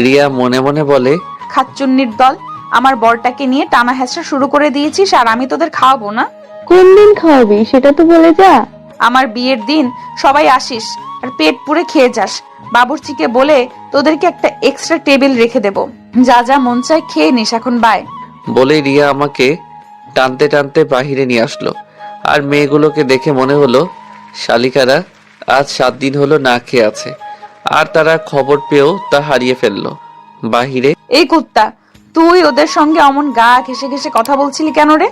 রিয়া মনে মনে বলে, খাচ্চুন্নির দল, আমার বরটাকে নিয়ে টানা হেঁচড়া শুরু করে দিয়েছিস, আর আমি তোদের খাওয়াবো না? কোন দিন খাওয়াবি সেটা তো বলে যা। আমার বিয়ের দিন সবাই আসিস, আর পেট পুরে খেয়ে যাস। বাবুর্চিকে বলে তোদেরকে একটা এক্সট্রা টেবিল রেখে দেব, যা যা মন চায় খেয়ে নিস, এখন বাই। বলে রিয়া আমাকে টানতে টানতে বাহিরে নিয়ে আসলো। আর মেয়েগুলোকে দেখে মনে হলো শালিকারা আজ 7 দিন হলো না খেয়ে আছে, আর তারা খবর পেয়েও তা হারিয়ে ফেললো। বাহিরে, এই কুত্তা, তুই ওদের সঙ্গে অমন গা ঘেসে ঘেসে কথা বলছিলি কেন রে?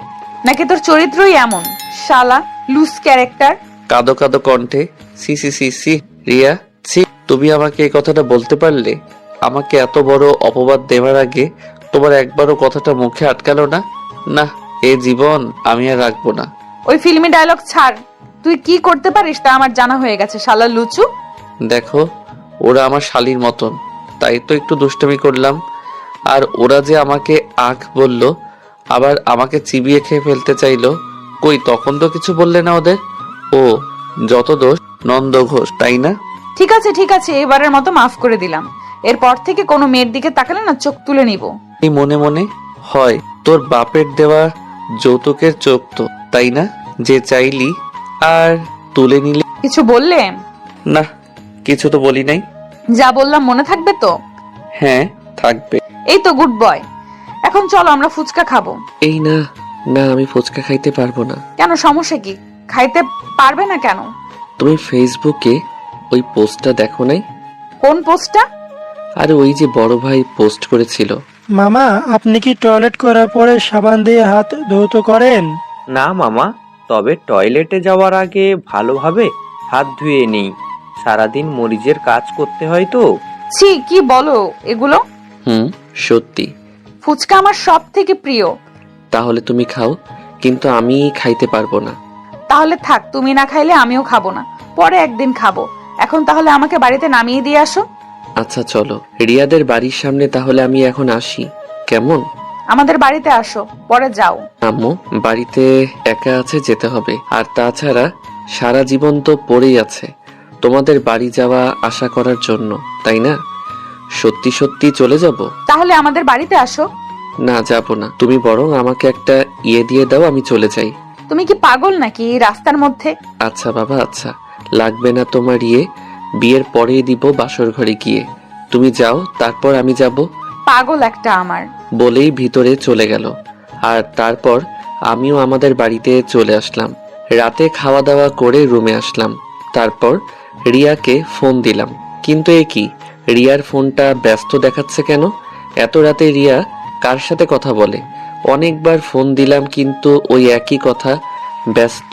নাকি তোর চরিত্রই এমন? শালা লুজ ক্যারেক্টার। কাঁদো কাঁদো কণ্ঠে, সি সি সি সি, রিয়া ছি, তুমি আমাকে এই কথাটা বলতে পারলে? আমাকে এত বড় অপবাদ দেওয়ার আগে তোমার একবারও কথাটা মুখে আটকালো না? না, এ জীবন আমি আর রাখবো না। ওই ফিল্মি ডায়লগ ছাড়, তুই কি করতে পারিস তা আমার জানা হয়ে গেছে, শালা লুচু। দেখো, ওরা আমার শালীর মতন, তাই তো একটু দুষ্টুমি করলাম। আর ওরা যে আমাকে আখ বলল, আবার আমাকে চিবিয়ে খেয়ে ফেলতে চাইলো, কই তখন তো কিছু বললে না ওদের? ও, যত দোষ নন্দ ঘোষ, তাই না? ঠিক আছে ঠিক আছে, এবারের মতো মাফ করে দিলাম। এরপর থেকে কোনো মেয়ের দিকে তাকালে না চোখ তুলে নিব। এই মনে মনে, হয় তোর বাপের দেওয়া যৌতুকের চোখ তো, তাই না, যে চাইলি আর তুলে নিলি? কিছু বললে? না, কিছু তো বলি নাই। যা বললাম মনে থাকবে তো? হ্যাঁ, থাকবে। এই তো গুড বয়। এখন চলো আমরা ফুচকা খাবো। এই না না, আমি ফুচকা খাইতে পারবো না। কেন, সমস্যা কি? খাইতে পারবে না কেন? তুমি ফেসবুকে ওই পোস্টটা দেখো নাই? কোন পোস্টটা? আরে ওই যে বড় ভাই পোস্ট করেছিল। মামা, আপনি কি টয়লেট করার পরে সাবান দিয়ে হাত ধৌত করেন? না মামা, তবে টয়লেটে যাওয়ার আগে ভালোভাবে হাত ধুয়ে নেই। সারাদিন মরিচের কাজ করতে হয় তো। ছি, কি বলো এগুলো? সত্যি। ফুচকা আমার সব থেকে প্রিয়। তাহলে তুমি খাও, কিন্তু আমি খাইতে পারবো না। তাহলে থাক, তুমি না খাইলে আমিও খাবো না, পরে একদিন খাবো। এখন তাহলে আমাকে বাড়িতে নামিয়ে দিয়ে আসো। আচ্ছা চলো, রিয়াদের বাড়ির সামনে তাহলে আমি এখন আসি, কেমন? আমাদের বাড়িতে আসো, পরে যাও। আম্মু, বাড়িতে একা আছে, যেতে হবে। আর তাছাড়া সারা জীবন তো পড়েই আছে তোমাদের বাড়ি যাওয়া আশা করার জন্য, তাই না? সত্যি সত্যি চলে যাব? তাহলে আমাদের বাড়িতে আসো। না, যাব না। তুমি বরং আমাকে একটা ইয়ে দিয়ে দাও, আমি চলে যাই। তুমি কি পাগল নাকি এই রাস্তার মধ্যে? আচ্ছা বাবা, আচ্ছা, লাগবে না তোমার ইয়ে, বিয়ের পরেই দিব বাসর ঘরে গিয়ে। তুমি যাও, তারপর আমি যাব। পাগল একটা আমার। বলেই ভিতরে চলে গেল। আর তারপর আমিও আমাদের বাড়িতে চলে আসলাম। রাতে খাওয়া দাওয়া করে রুমে আসলাম। তারপর রিয়াকে ফোন দিলাম, কিন্তু এ কি, রিয়ার ফোনটা ব্যস্ত দেখাচ্ছে কেন? এত রাতে রিয়া কার সাথে কথা বলে? অনেকবার ফোন দিলাম, কিন্তু ওই একই কথা, ব্যস্ত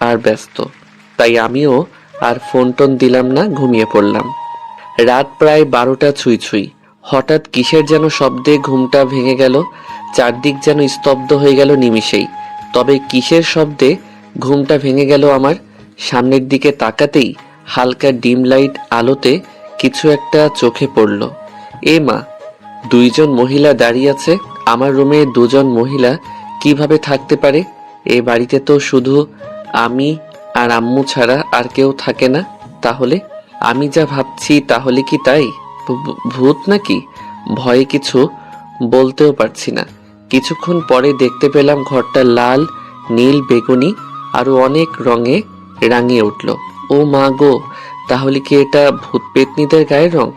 আর ব্যস্ত। তাই আমিও আর ফোন টোন দিলাম না, ঘুমিয়ে পড়লাম। রাত প্রায় 12টা ছুঁই ছুঁই। হঠাৎ কিসের যেন শব্দে ঘুমটা ভেঙে গেল। চারদিক যেন স্তব্ধ হয়ে গেল নিমিষেই। তবে কিসের শব্দে ঘুমটা ভেঙে গেল আমার? সামনের দিকে তাকাতেই হালকা ডিম লাইট আলোতে কিছু একটা চোখে পড়ল। এ মা, দুইজন মহিলা দাঁড়িয়ে আছে। আমার রুমে দুজন মহিলা কিভাবে থাকতে পারে? এ বাড়িতে তো শুধু আমি আর আম্মু ছাড়া আর কেউ থাকে না। তাহলে আমি যা ভাবছি তাহলে কি তাই? ভূত নাকি? ভয়ে কিছু বলতেও পারছি না। কিছুক্ষণ পরে দেখতে পেলাম ঘরটা লাল, নীল, বেগুনি আরো অনেক রঙে রাঙিয়ে উঠল। ও মা গো, তাহলে কি এটা ভূত পেতনিদের গায়ের রং?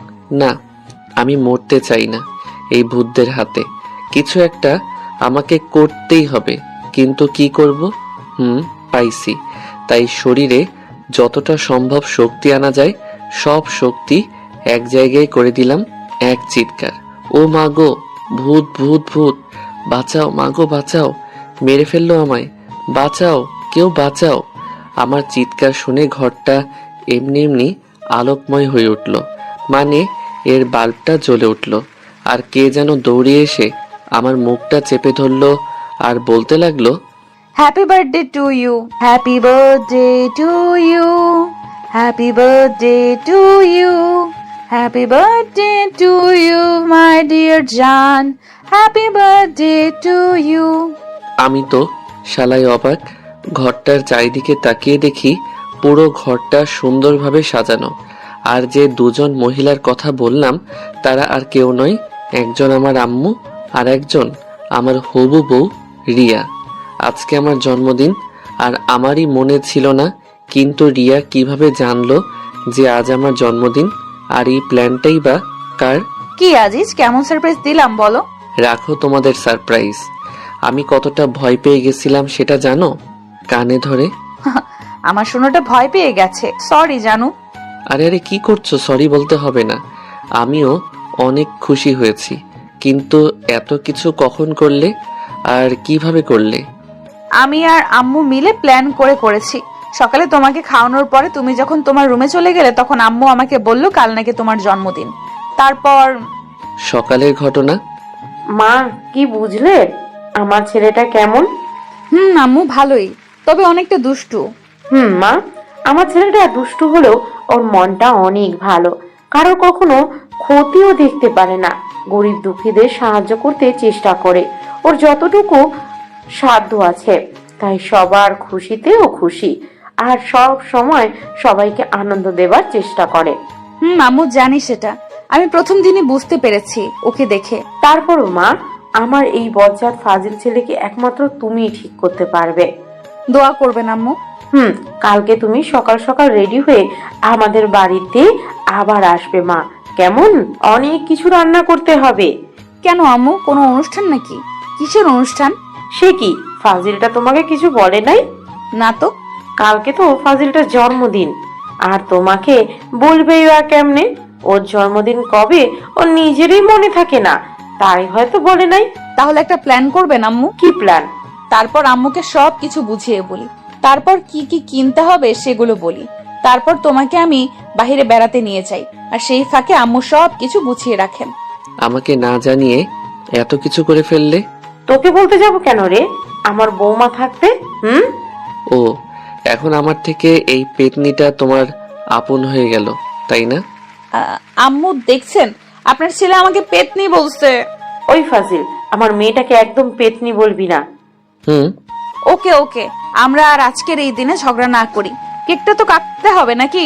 না, আমি মরতে চাই না এই ভূতদের হাতে। কিছু একটা আমাকে করতেই হবে, কিন্তু কি করব? পাইছি। তাই শরীরে যতটা সম্ভব শক্তি আনা যায় সব শক্তি এক জায়গায় করে দিলাম। এক চিৎকার, ও মা গো, ভূত ভূত ভূত, বাঁচাও মা গো, বাঁচাও, মেরে ফেললো আমায়, বাঁচাও, কেউ বাঁচাও। আমার চিৎকার শুনে ঘরটা এমনি এমনি আলোকময় হয়ে উঠল, মানে এর বাল্বটা জ্বলে উঠল। আর কে যেন দৌড়ে এসে আমার মুখটা চেপে ধরলো আর বলতে লাগলো, happy birthday to you, happy birthday to you, happy birthday to you, happy birthday to you my dear জান, হ্যাপি বার্থডে টু ইউ। আমি তো শালাই অবাক। ঘরটার চারিদিকে তাকিয়ে দেখি পুরো ঘরটা সুন্দরভাবে সাজানো। আর যে দুজন মহিলার কথা বললাম তারা আর কেউ নয়, একজন আমার আম্মু আর একজন আমার হবু বউ রিয়া। আজকে আমার জন্মদিন, আর আমারই মনে ছিল না, কিন্তু রিয়া কিভাবে জানলো যে আজ আমার জন্মদিন? আর এই প্ল্যানটাই বা কার? কি আজিজ, কেমন সারপ্রাইজ দিলাম বলো? রাখো তোমাদের সারপ্রাইজ। আমি কতটা ভয় পেয়ে গেছিলাম সেটা জানো? কানে ধরে আমার শোনাটা ভয় পেয়ে গেছে, সরি জানু। আরে আরে, কি করছো? সরি বলতে হবে না, আমিও অনেক খুশি হয়েছি। কিন্তু এত কিছু কখন করলে আর কিভাবে করলে? আমি আর আম্মু মিলে প্ল্যান করেছি। সকালে তোমাকে খাওয়ানোর পরে তুমি যখন তোমার রুমে চলে গেলে তখন আম্মু আমাকে বলল কাল নাকি তোমার জন্মদিন। তারপর সকালের ঘটনা। মা, কি বুঝলে আমার ছেলেটা কেমন? আম্মু ভালোই, তবে অনেকটা দুষ্টু। মা, আমার ছেলেটা দুষ্টু হলেও ওর মনটা অনেক ভালো। কারো কখনো ক্ষতিও দেখতে পারে না, গরিব দুঃখীদের সাহায্য করতে চেষ্টা করে ওর যতটুকু সাধ্য আছে। তাই সবার খুশিতে ও খুশি, আর সব সময় সবাইকে আনন্দ দেবার চেষ্টা করে। আম্মু জানি সেটা, আমি প্রথম দিনই বুঝতে পেরেছি ওকে দেখে। তারপরও মা, আমার এই বজ্জাত ফাজিল ছেলেকে একমাত্র তুমিই ঠিক করতে পারবে। দোয়া করবেন আম্মু। কালকে তুমি সকাল সকাল রেডি হয়ে আমাদের বাড়িতে আবার আসবে মা, কেমন? অনেক কিছু রান্না করতে হবে। কেন আম্মু, কোনো অনুষ্ঠান নাকি? কিসের অনুষ্ঠান? সে কি, ফাজিলটা তোমাকে কিছু বলে নাই? না তো। কালকে তো ফাজিলটার জন্মদিন, আর তোমাকে বলবেই বা কেমনে? ওর জন্মদিন কবে ওর নিজেরই মনে থাকে না, তাই হয়তো বলে নাই। তাহলে একটা প্ল্যান করবেন আম্মু। কি প্ল্যান? তারপর আম্মুকে সব কিছু বুঝিয়ে বলি। তারপর কি কি কিনতে হবে সেগুলো বলি। তারপর তোমাকে আমি বাইরে বেড়াতে নিয়ে যাই, আর সেই ফাঁকে আম্মু সব কিছু গুছিয়ে রাখেন। আমাকে না জানিয়ে এত কিছু করে ফেললে? তোকে বলতে যাব কেন রে, আমার বৌমা থাকতে? ও, এখন আমার থেকে এই পেতনিটা তোমার আপন হয়ে গেল, তাই না? আম্মু দেখছেন, আপনার ছেলে আমাকে পেতনি বলছে। ওই ফাজিল, আমার মেয়েটাকে একদম পেতনি বলবি না। হুম। ওকে ওকে, আমরা আর আজকের এই দিনে ঝগড়া না করি। কেকটা তো কাটতে হবে নাকি?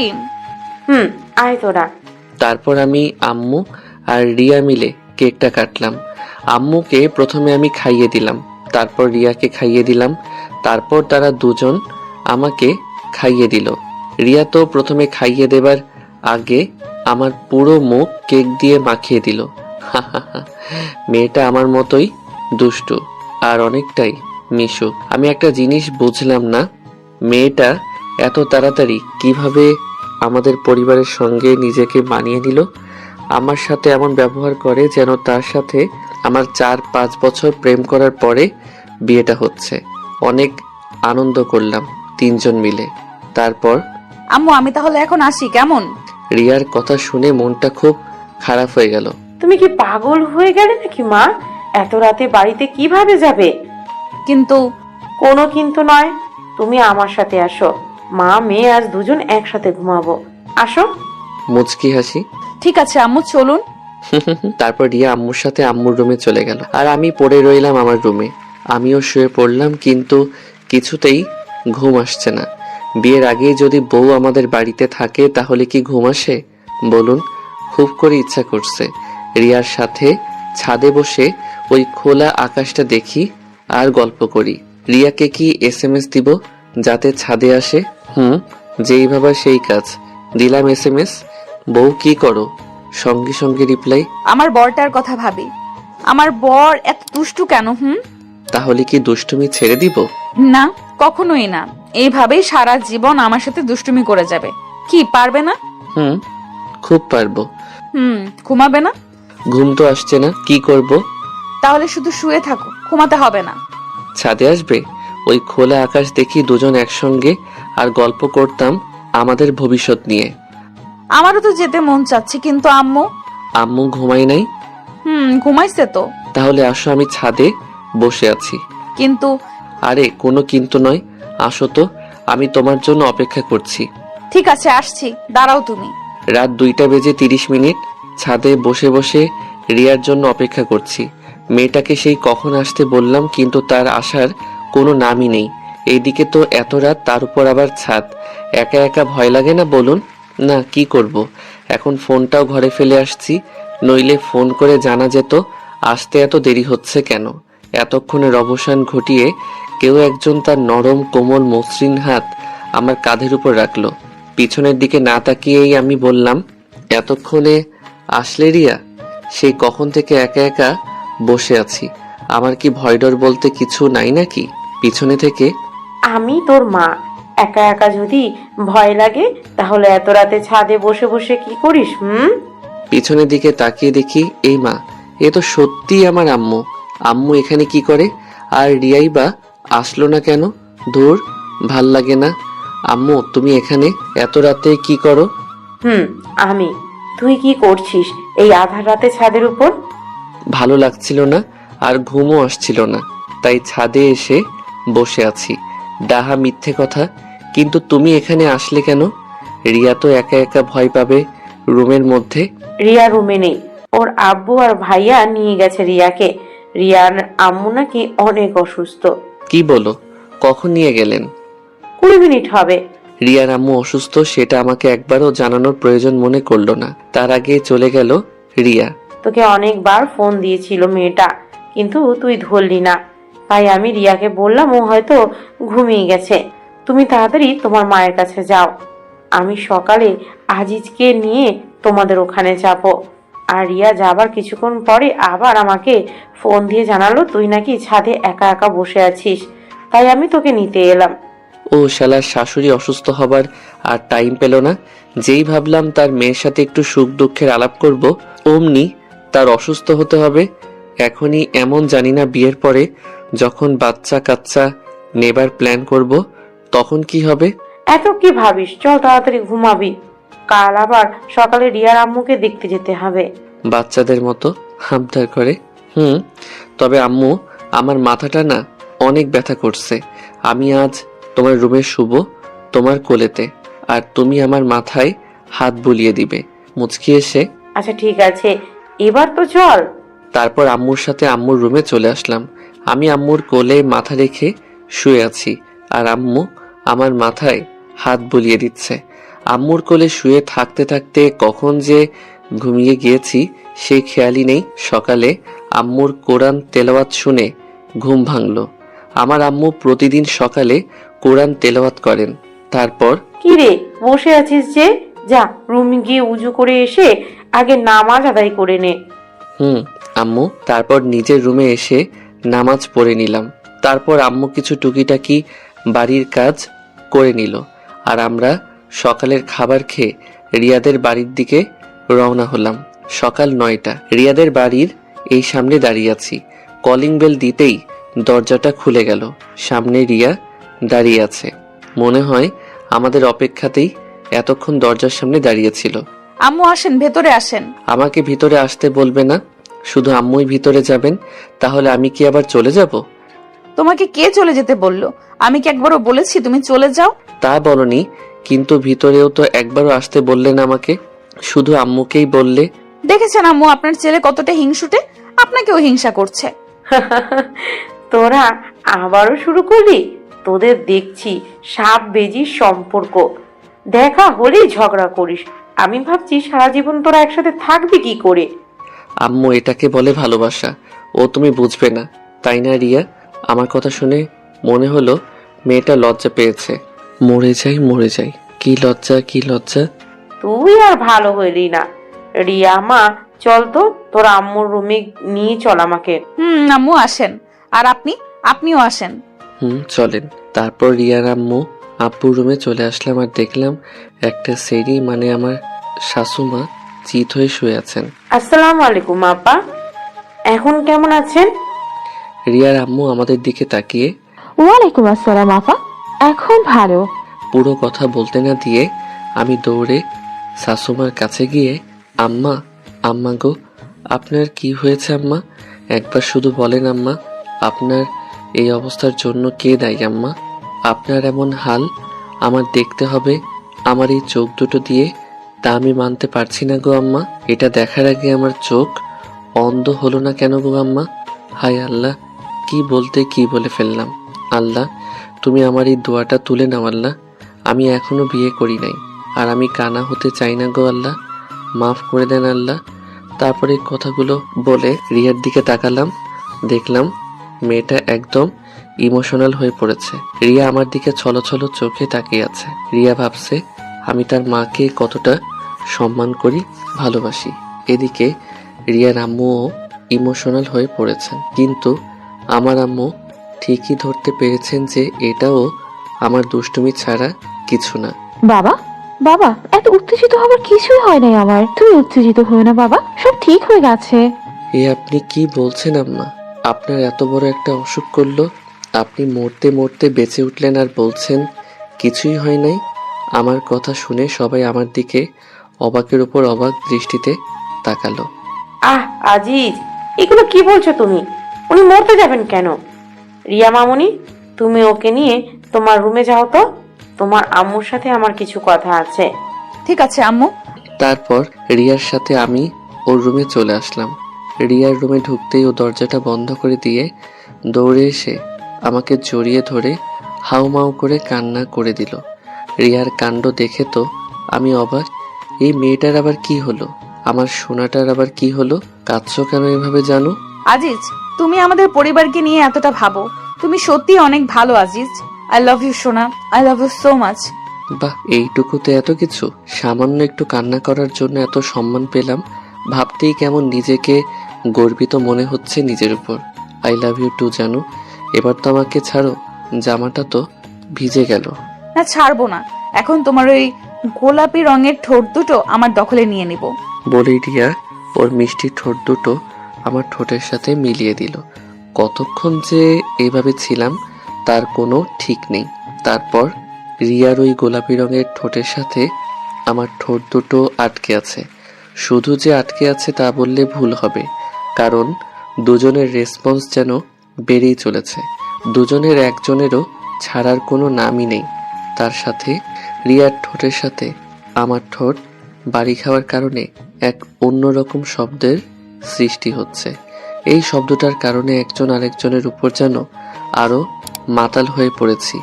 আয় তোরা। তারপর আমি, আম্মু আর রিয়া মিলে কেকটা কাটলাম। আম্মুকে প্রথমে আমি খাইয়ে দিলাম, তারপর রিয়াকে খাইয়ে দিলাম, তারপর তারা দুজন আমাকে খাইয়ে দিল। রিয়া তো প্রথমে খাইয়ে দেবার আগে আমার পুরো মুখ কেক দিয়ে মাখিয়ে দিল। মেয়েটা আমার মতোই দুষ্টু আর অনেকটাই মিশুক। আমি একটা জিনিস বুঝলাম না, মেয়েটা এত তাড়াতাড়ি কিভাবে আমাদের পরিবারের সঙ্গে নিজেকে মানিয়ে নিল। আমার সাথে এমন ব্যবহার করে যেন তার সাথে আমার 4-5 বছর প্রেম করার পরে বিয়েটা হচ্ছে। অনেক আনন্দ করলাম তিনজন মিলে। তারপর আম্মু আমি তাহলে এখন আসি, কেমন? রিয়ার কথা শুনে মনটা খুব খারাপ হয়ে গেল। তুমি কি পাগল হয়ে গেলে নাকি মা? এত রাতে বাড়িতে কিভাবে যাবে? কিন্তু কোনো কিন্তু নয়, তুমি আমার সাথে আসো। মা মেয়ে আজ দুজন একসাথে ঘুমাবো, আসো। মুচকি হাসি। ঠিক আছে আম্মু, চলুন। তারপর রিয়া আম্মুর সাথে আম্মুর রুমে চলে গেল, আর আমি পড়ে রইলাম আমার রুমে। আমিও শুয়ে পড়লাম, কিন্তু কিছুতেই ঘুম আসছে না। বিয়ের আগেই যদি বউ আমাদের বাড়িতে থাকে তাহলে কি ঘুম আসে বলুন? খুব করে ইচ্ছা করছে রিয়ার সাথে ছাদে বসে ওই খোলা আকাশটা দেখি আর গল্প করি। রিয়াকে কি SMS দিব যাতে ছাদে আসে? যেই ভাবা সেই কাজ, দিলাম SMS। বউ কি করো? সঙ্গে সঙ্গে রিপ্লাই। আমার বরটার কথা ভাবি। আমার বর এত দুষ্টু কেন? তাহলে কি দুষ্টুমি ছেড়ে দিব? না, কখনোই না। এইভাবেই সারা জীবন আমার সাথে দুষ্টুমি করে যাবে। কি পারবে না? খুব পারবো। ঘুমাবে না? ঘুম তো আসছে না, কি করব? তাহলে শুধু শুয়ে থাকো, ঘুমাতে হবে না। ছাদে আসবে? ওই খোলা আকাশ দেখি দুজন একসঙ্গে আর গল্প করতাম আমাদের ভবিষ্যৎ নিয়ে। আমারও তো যেতে মন চাচ্ছে, কিন্তু আম্মু। আম্মু ঘুমাই নাই? ঘুমাইছে তো। তাহলে আসো, আমি ছাদে বসে আছি। কিন্তু। আরে কোনো কিন্তু নয়, আসো তো, আমি তোমার জন্য অপেক্ষা করছি। ঠিক আছে, আসছি, দাঁড়াও তুমি। রাত 2:30 ছাদে বসে বসে রিয়ার জন্য অপেক্ষা করছি। মেয়েটাকে সেই কখন আসতে বললাম, কিন্তু তার আসার কোনো নামই নেই। এইদিকে তো এত রাত, তার উপর আবার ছাদ। একা একা ভয় লাগে না বলুন? না, কি করব? এখন ফোনটাও ঘরে ফেলে আসছি, নইলে ফোন করে জানা যেত আসতে এত দেরি হচ্ছে কেন। এতক্ষণের অবসান ঘটিয়ে কেউ একজন তার নরম কোমল মসৃণ হাত আমার কাঁধের উপর রাখলো। পিছনের দিকে না তাকিয়েই আমি বললাম, এতক্ষণে আসলে রিয়া? সেই কখন থেকে একা একা বসে আছি। আমার কি ভয় ডর বলতে কিছু নাই নাকি? পিছনে থেকে আমি তোর মা, একা একা যদি ভয় লাগে তাহলে এত রাতে ছাদে বসে বসে কি করিস? পিছনের দিকে তাকিয়ে দেখি এই মা, এ তো সত্যি আমার আম্মু। আম্মু এখানে কি করে? আর রিয়াই বা আসলো না কেন? ধুর, ভাল লাগে না। আম্মু তুমি এখানে এত রাতে কি করো? আমি। তুই কি করছিস এই আধার রাতে ছাদের উপর? ভালো লাগছিল না আর ঘুমও আসছিল না, তাই ছাদে এসে বসে আছি। ডাহা মিথ্যে কথা। কিন্তু তুমি এখানে আসলে কেন? রিয়া তো একা একা ভয় পাবে রুমের মধ্যে। রিয়া রুমে নেই, ওর আব্বু আর ভাইয়া নিয়ে গেছে রিয়াকে। রিয়ার আম্মু নাকি অনেক অসুস্থ। কি বলো? কখন নিয়ে গেলেন? 20 মিনিট হবে। রিয়ার আম্মু অসুস্থ সেটা আমাকে একবারও জানানোর প্রয়োজন মনে করলো না, তার আগে চলে গেল রিয়া। তোকে অনেকবার ফোন দিয়েছিল মেয়েটা, কিন্তু তুই ধরলি না। তাই আমি রিয়াকে বললাম ও হয়তো ঘুমিয়ে গেছে, তুমি তাড়াতাড়ি তোমার মায়ের কাছে যাও। আমি সকালে আজিজকে নিয়ে তোমাদের ওখানে যাব। আর রিয়া যাবার কিছুক্ষণ পরে আবার আমাকে ফোন দিয়ে জানালো তুই নাকি ছাদে একা একা বসে আছিস, তাই আমি তোকে নিতে এলাম। ও শালার শাশুড়ি অসুস্থ হবার আর টাইম পেল না। যেই ভাবলাম তার মেয়ের সাথে একটু সুখ দুঃখের আলাপ করব, অমনি তার অসুস্থ হতে হবে। এখনই এমন জানি না বিয়ের পরে যখন বাচ্চা কাচ্চা নেবার প্ল্যান করব তখন কি হবে? এত কি ভাবিস, চল তাড়াতাড়ি ঘুমাবি। কাল আবার সকালে রিয়ার আম্মুকে দেখতে যেতে হবে। বাচ্চাদের মতো আবদার করে। তবে আম্মু, আমার মাথাটা না অনেক ব্যথা করছে। আমি আজ তোমার রুমে শুব তোমার কোলেতে, আর তুমি আমার মাথায় হাত বুলিয়ে দিবে মুচকি এসে। আচ্ছা ঠিক আছে, এবার তো চল। তারপর আম্মুর সাথে আম্মুর রুমে চলে আসলাম। আমি আম্মুর কোলে মাথা রেখে শুয়ে আছি, আর আম্মু আমার মাথায় হাত বুলিয়ে দিচ্ছে। আম্মুর কোলে শুয়ে থাকতে থাকতে কখন যে ঘুমিয়ে গিয়েছি সেই খেয়ালই নেই। সকালে আম্মুর কোরআন তেলাওয়াত শুনে ঘুম ভাঙলো। আমার আম্মু প্রতিদিন সকালে কোরআন তেলাওয়াত করেন। তারপর কি রে, বসে আছিস যে? যা রুমে গিয়ে উজু করে এসে আগে নামাজ আদায় করে নে। আম্মু। তারপর নিজের রুমে এসে নামাজ পড়ে নিলাম। তারপর আম্মু কিছু টুকিটাকি বাড়ির কাজ করে নিল, আর আমরা সকালের খাবার খেয়ে রিয়াদের বাড়ির দিকে রওনা হলাম। সকাল 9টা। রিয়াদের বাড়ির এই সামনে দাঁড়িয়ে আছি। কলিং বেল দিতেই দরজাটা খুলে গেল। সামনে রিয়া দাঁড়িয়ে আছে। মনে হয় আমাদের অপেক্ষাতেই এতক্ষণ দরজার সামনে দাঁড়িয়েছিল। আম্মু আসেন, ভেতরে আসেন। আমাকে ভিতরে আসতে বলবে না, শুধু আম্মুই ভিতরে যাবেন? তাহলে আমি কি আবার চলে যাব? তোমাকে কে চলে যেতে বললো? আমি কি একবারও বলেছি তুমি চলে যাও? তা বলনি, কিন্তু ভিতরেও তো একবারও আসতে বললে না আমাকে, শুধু আম্মুকেই বললে। দেখেছেন আম্মু, আপনার ছেলে কতটা হিংসুটে, আপনাকেও হিংসা করছে। তোরা আবারও শুরু করলি? তোদের দেখছি সাপ বেজির সম্পর্ক, দেখা হলেই ঝগড়া করিস। আমি ভাবছি সারা জীবন তোরা একসাথে থাকবি কি করে। আম্মু, এটাকে বলে ভালোবাসা। ও তুমি বুঝবে না, তাই না রিয়া? আমার কথা শুনে মনে হলো মেয়েটা লজ্জা পেয়েছে। মরে যাই মরে যাই, কি লজ্জা কি লজ্জা। তুই আর ভালো হইলি না। রিয়া মা, চল তো তোর আম্মুর রুমে নিয়ে চল আমাকে। আম্মু আসেন, আর আপনিও আসেন। চলেন। তারপর রিয়ার আম্মু আব্বুর রুমে চলে আসলাম, আর দেখলাম একটা সেরি মানে আমার শাশুমা চিত হয়ে শুয়ে আছেন। আসসালামু আলাইকুম আপা, এখন কেমন আছেন? রিয়ার আম্মু আমাদের দিকে তাকিয়ে, ওয়ালাইকুম আসসালাম আপা, এখন ভালো। পুরো কথা বলতে না দিয়ে আমি দৌড়ে শাশুমার কাছে গিয়ে, আম্মা, আম্মা গো, আপনার কি হয়েছে আম্মা? একবার শুধু বলেন আম্মা, আপনার এই অবস্থার জন্য কে দায়ী আম্মা? আপনার এমন হাল আমার দেখতে হবে আমার এই চোখ দুটো দিয়ে, তা আমি মানতে পারছি না গো আম্মা। এটা দেখার আগে আমার চোখ অন্ধ হলো না কেন গো আম্মা? হায় আল্লাহ, কি বলতে কি বলে ফেললাম। আল্লাহ, তুমি আমার এই দোয়াটা তুলে নাও আল্লাহ। আমি এখনো বিয়ে করি নাই, আর আমি কানা হতে চাই না গো আল্লাহ, মাফ করে দেন আল্লাহ। তারপরে কথাগুলো বলে রিয়ার দিকে তাকালাম, দেখলাম মেয়েটা একদম ইমোশনাল হয়ে পড়েছে। রিয়া আমার দিকে ছলো ছলো চোখে তাকিয়ে আছে। রিয়া ভাবছে আমি তার মাকে কতটা সম্মান করি, ভালোবাসি। এদিকে রিয়ার আম্মুও ইমোশনাল হয়ে পড়েছেন, কিন্তু আমার আম্মু ঠিকই ধরতে পেরেছেন যে এটাও আমার দুষ্টুমি ছাড়া কিছু না। বাবা, বাবা, এত উত্তেজিত হবার কিছুই হয় নাই আমার। তুমি উত্তেজিত হও না বাবা, সব ঠিক হয়ে গেছে। এ আপনি কি বলছেন আম্মা? আপনার এত বড় একটা অসুখ করলো, আপনি মরতে মরতে বেঁচে উঠলেন আর বলছেন কিছুই হয় নাই? আমার কথা শুনে সবাই আমার দিকে অবাকের উপর অবাক দৃষ্টিতে তাকালো। আজিজ, এগুলো কি বলছো তুমি? উনি মরতে যাবেন কেন? রিয়া মামুনি, তুমি ওকে নিয়ে তোমার রুমে যাও তো, তোমার আম্মুর সাথে আমার কিছু কথা আছে। ঠিক আছে আম্মু। তারপর রিয়ার সাথে আমি ওর রুমে চলে আসলাম। রিয়ার রুমে ঢুকতেই ও দরজাটা বন্ধ করে দিয়ে দৌড়ে এসে আমাকে জড়িয়ে ধরে হাউমাউ করে কান্না করে দিল। রিয়ার কাণ্ড দেখে তো আমি অবাক। এই মেয়েটার আবার কি হলো? আমার সোনাটার আবার কি হলো? কাঁদছো কেন এভাবে জানো? আজিজ, তুমি আমাদের পরিবারকে নিয়ে এতটা ভাবো, তুমি সত্যি অনেক ভালো আজিজ। আই লাভ ইউ সোনা, I love you so much. বাহ, এইটুকুতে এত কিছু? সামান্য একটু কান্না করার জন্য এত সম্মান পেলাম, ভাবতেই কেমন নিজেকে গর্বিত মনে হচ্ছে নিজের উপর। আই লাভ ইউ টু জানু। এবার তো আমাকে ছাড়ো, জামাটা তো ভিজে গেল। না, ছাড়বো না। এখন তোমার ওই গোলাপি রঙের ঠোঁট দুটো আমার দখলে নিয়ে নিব। বলেই রিয়া ওর মিষ্টি ঠোঁট দুটো আমার ঠোঁটের সাথে মিলিয়ে দিল। কতক্ষণ যে এভাবে ছিলাম তার কোনো ঠিক নেই। তারপর রিয়ার ওই গোলাপি রঙের ঠোঁটের সাথে আমার ঠোঁট দুটো আটকে আছে। শুধু যে আটকে আছে তা বললে ভুল হবে, কারণ দুজনের রেসপন্স যেন বেড়েই চলেছে। দুজনের একজনেরও ছাড়ার কোনো নামই নেই। তার সাথে রিয়ার ঠোঁটের সাথে আমার ঠোঁট বাড়ি খাওয়ার কারণে এক অন্যরকম শব্দের সৃষ্টি হচ্ছে। এই শব্দটার কারণে একজন আরেকজনের উপর যেন আরো মাতাল হয়ে পড়েছি।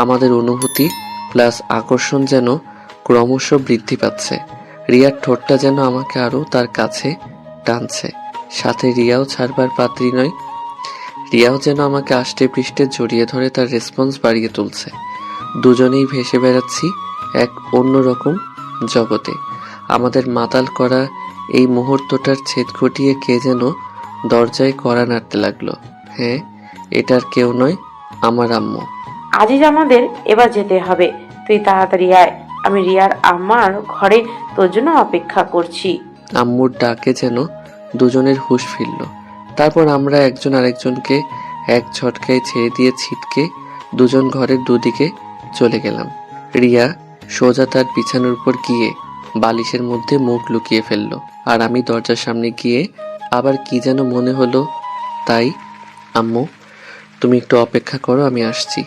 আমাদের অনুভূতি প্লাস আকর্ষণ যেন ক্রমশ বৃদ্ধি পাচ্ছে। রিয়ার ঠোঁটটা যেন আমাকে আরো তার কাছে টানছে। সাথে রিয়াও ছাড়বার পাত্রী নয়। রিয়াও যেন আমাকে আষ্টে পৃষ্ঠে জড়িয়ে ধরে তার রেসপন্স বাড়িয়ে তুলছে। দুজনেই ভেসে বেড়াচ্ছি এক অন্যরকম জগতে। আমাদের মাতাল করা এই মুহূর্তটার ছেদ ঘটিয়ে কে যেন দরজায় কড়া নাড়তে লাগলো। হ্যাঁ, এটার কেউ নয়, আমার আম্মু। আজিজ, আমাদের এবার যেতে হবে। তুই তাড়াতাড়ি আয়, আমি রিয়ার আম্মার ঘরে তোর জন্য অপেক্ষা করছি। আম্মুর ডাকে যেন দুজনের হুঁশ ফিরল। তারপর আমরা একজন আরেকজনকে এক ঝটকায় ছেড়ে দিয়ে ছিটকে দুজন ঘরের দুদিকে চলে গেলাম। রিয়া সোজা তার বিছানার উপর গিয়ে বালিশের মধ্যে মুখ লুকিয়ে ফেলল, আর আমি দরজার সামনে গিয়ে আবার কি যেন মনে হলো তাই, আম্মু তুমি একটু অপেক্ষা করো, আমি আসছি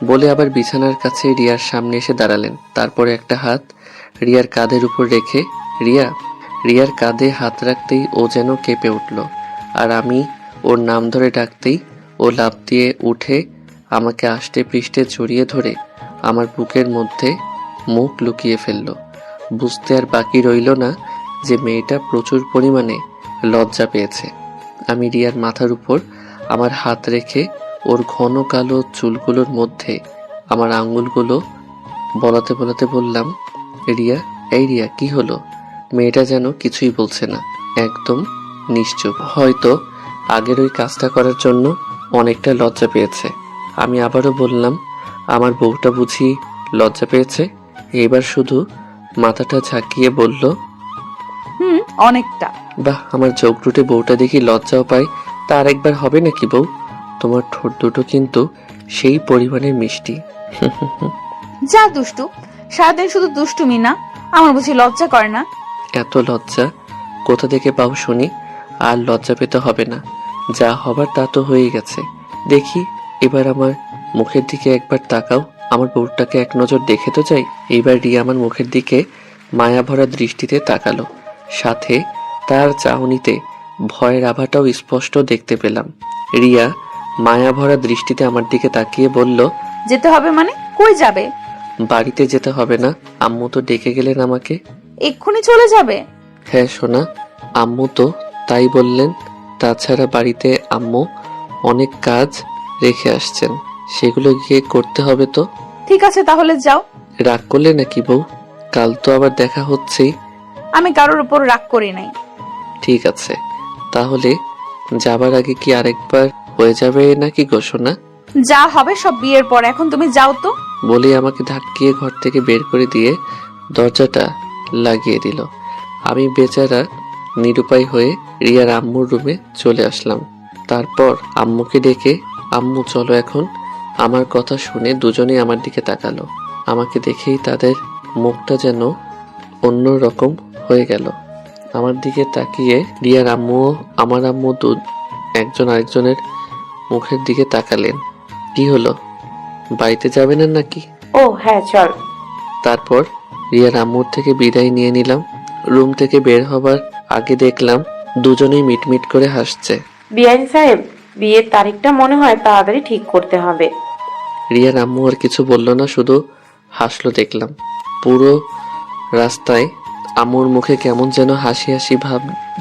বলে আবার বিছানার কাছে রিয়ার সামনে এসে দাঁড়ালেন। তারপরে একটা হাত রিয়ার কাঁধের উপর রেখে রিয়ার কাঁধে হাত রাখতেই ও যেন কেঁপে উঠল, আর আমি ওর নাম ধরে ডাকতেই ও লাফ দিয়ে উঠে আমাকে আষ্টে পৃষ্ঠে জড়িয়ে ধরে আমার বুকের মধ্যে মুখ লুকিয়ে ফেলল। বুঝতে আর বাকি রইল না যে মেয়েটা প্রচুর পরিমাণে লজ্জা পেয়েছে। আমি রিয়ার মাথার উপর আমার হাত রেখে ওর ঘন কালো চুলগুলোর মধ্যে আমার আঙ্গুলগুলো বলাতে বলাতে বললাম, রিয়া, এই রিয়া, কি হলো? মেয়েটা যেন কিছুই বলছে না, একদম নিশ্চুপ। হয়তো আগের ওই কাজটা করার জন্য অনেকটা লজ্জা পেয়েছে। আমি আবারও বললাম, আমার বউটা বুঝি লজ্জা পেয়েছে? এবার শুধু মাথাটা ঝাঁকিয়ে বলল, অনেকটা। বাহ, আমার চোখ দুটে বউটা দেখি লজ্জাও পায়। তা আরেকবার হবে নাকি বউ? তোমার ঠোঁট দুটো কিন্তু সেই পরিমাণের মিষ্টি। যা দুষ্টু, সারাদিন শুধু দুষ্টুমি না, আমার বুঝি লজ্জা করে না? এত লজ্জা কোথা থেকে পাও শুনি? আর লজ্জা পেতে হবে না, যা হবার তা তো হয়ে গেছে। দেখি এবার আমার মুখের দিকে একবার তাকাও, আমার বউটাকে এক নজর দেখে তো যাই। এইবার রিয়া আমার মুখের দিকে মায়া ভরা দৃষ্টিতে তাকালো, সাথে তার চাহনিতে ভয়ের আভাটাও স্পষ্ট দেখতে পেলাম। রিয়া মায়া ভরা দৃষ্টিতে আমার দিকে তাকিয়ে বলল, যেতে হবে মানে? কই যাবে? বাড়িতে যেতে হবে না, আম্মু তো ডেকে গেলেন আমাকে। এক্ষুনি চলে যাবে? হ্যাঁ সোনা, আম্মু তো তাই বললেন। তাছাড়া বাড়িতে আম্মু অনেক কাজ রেখে আসছেন, সেগুলো গিয়ে করতে হবে তো। ঠিক আছে, তাহলে যাও। রাগ করলে নাকি বউ? কাল তো আবার দেখা হচ্ছেই। আমি কারোর উপর রাগ করি নাই। ঠিক আছে, তাহলে যাবার আগে কি আরেকবার হয়ে যাবে নাকি গো সোনা? যা হবে সব বিয়ের পর, এখন তুমি যাও তো। বলে আমাকে ধাক্কিয়ে ঘর থেকে বের করে দিয়ে দরজাটা লাগিয়ে দিল। আমি বেচারা নিরুপায় হয়ে রিয়ার আম্মুর রুমে চলে আসলাম। তারপর আম্মুকে ডেকে, আম্মু চলো এখন। আমার কথা শুনে দুজনেই আমার দিকে তাকালো। আমাকে দেখেই তাদের মুখটা যেন অন্য রকম হয়ে গেল। আমার দিকে তাকিয়ে রিয়ার আম্মুও আমার আম্মু একজন আরেকজনের মুখের দিকে তাকালেন। কি হলো, বাড়িতে যাবে না নাকি? ও হ্যাঁ, চল। তারপর রিয়ার আম্মুর থেকে বিদায় নিয়ে নিলাম। রুম থেকে বের হবার আগে দেখলাম দুজনেই মিটমিট করে হাসছে। বিআইন সাহেব, বিয়ের তারিখটা মনে হয় তাড়াতাড়ি ঠিক করতে হবে। রিয়ার আম্মু আর কিছু বলল না, শুধু হাসলো দেখলাম। পুরো রাস্তায় আম্মুর মুখে কেমন যেন হাসি হাসি ভাব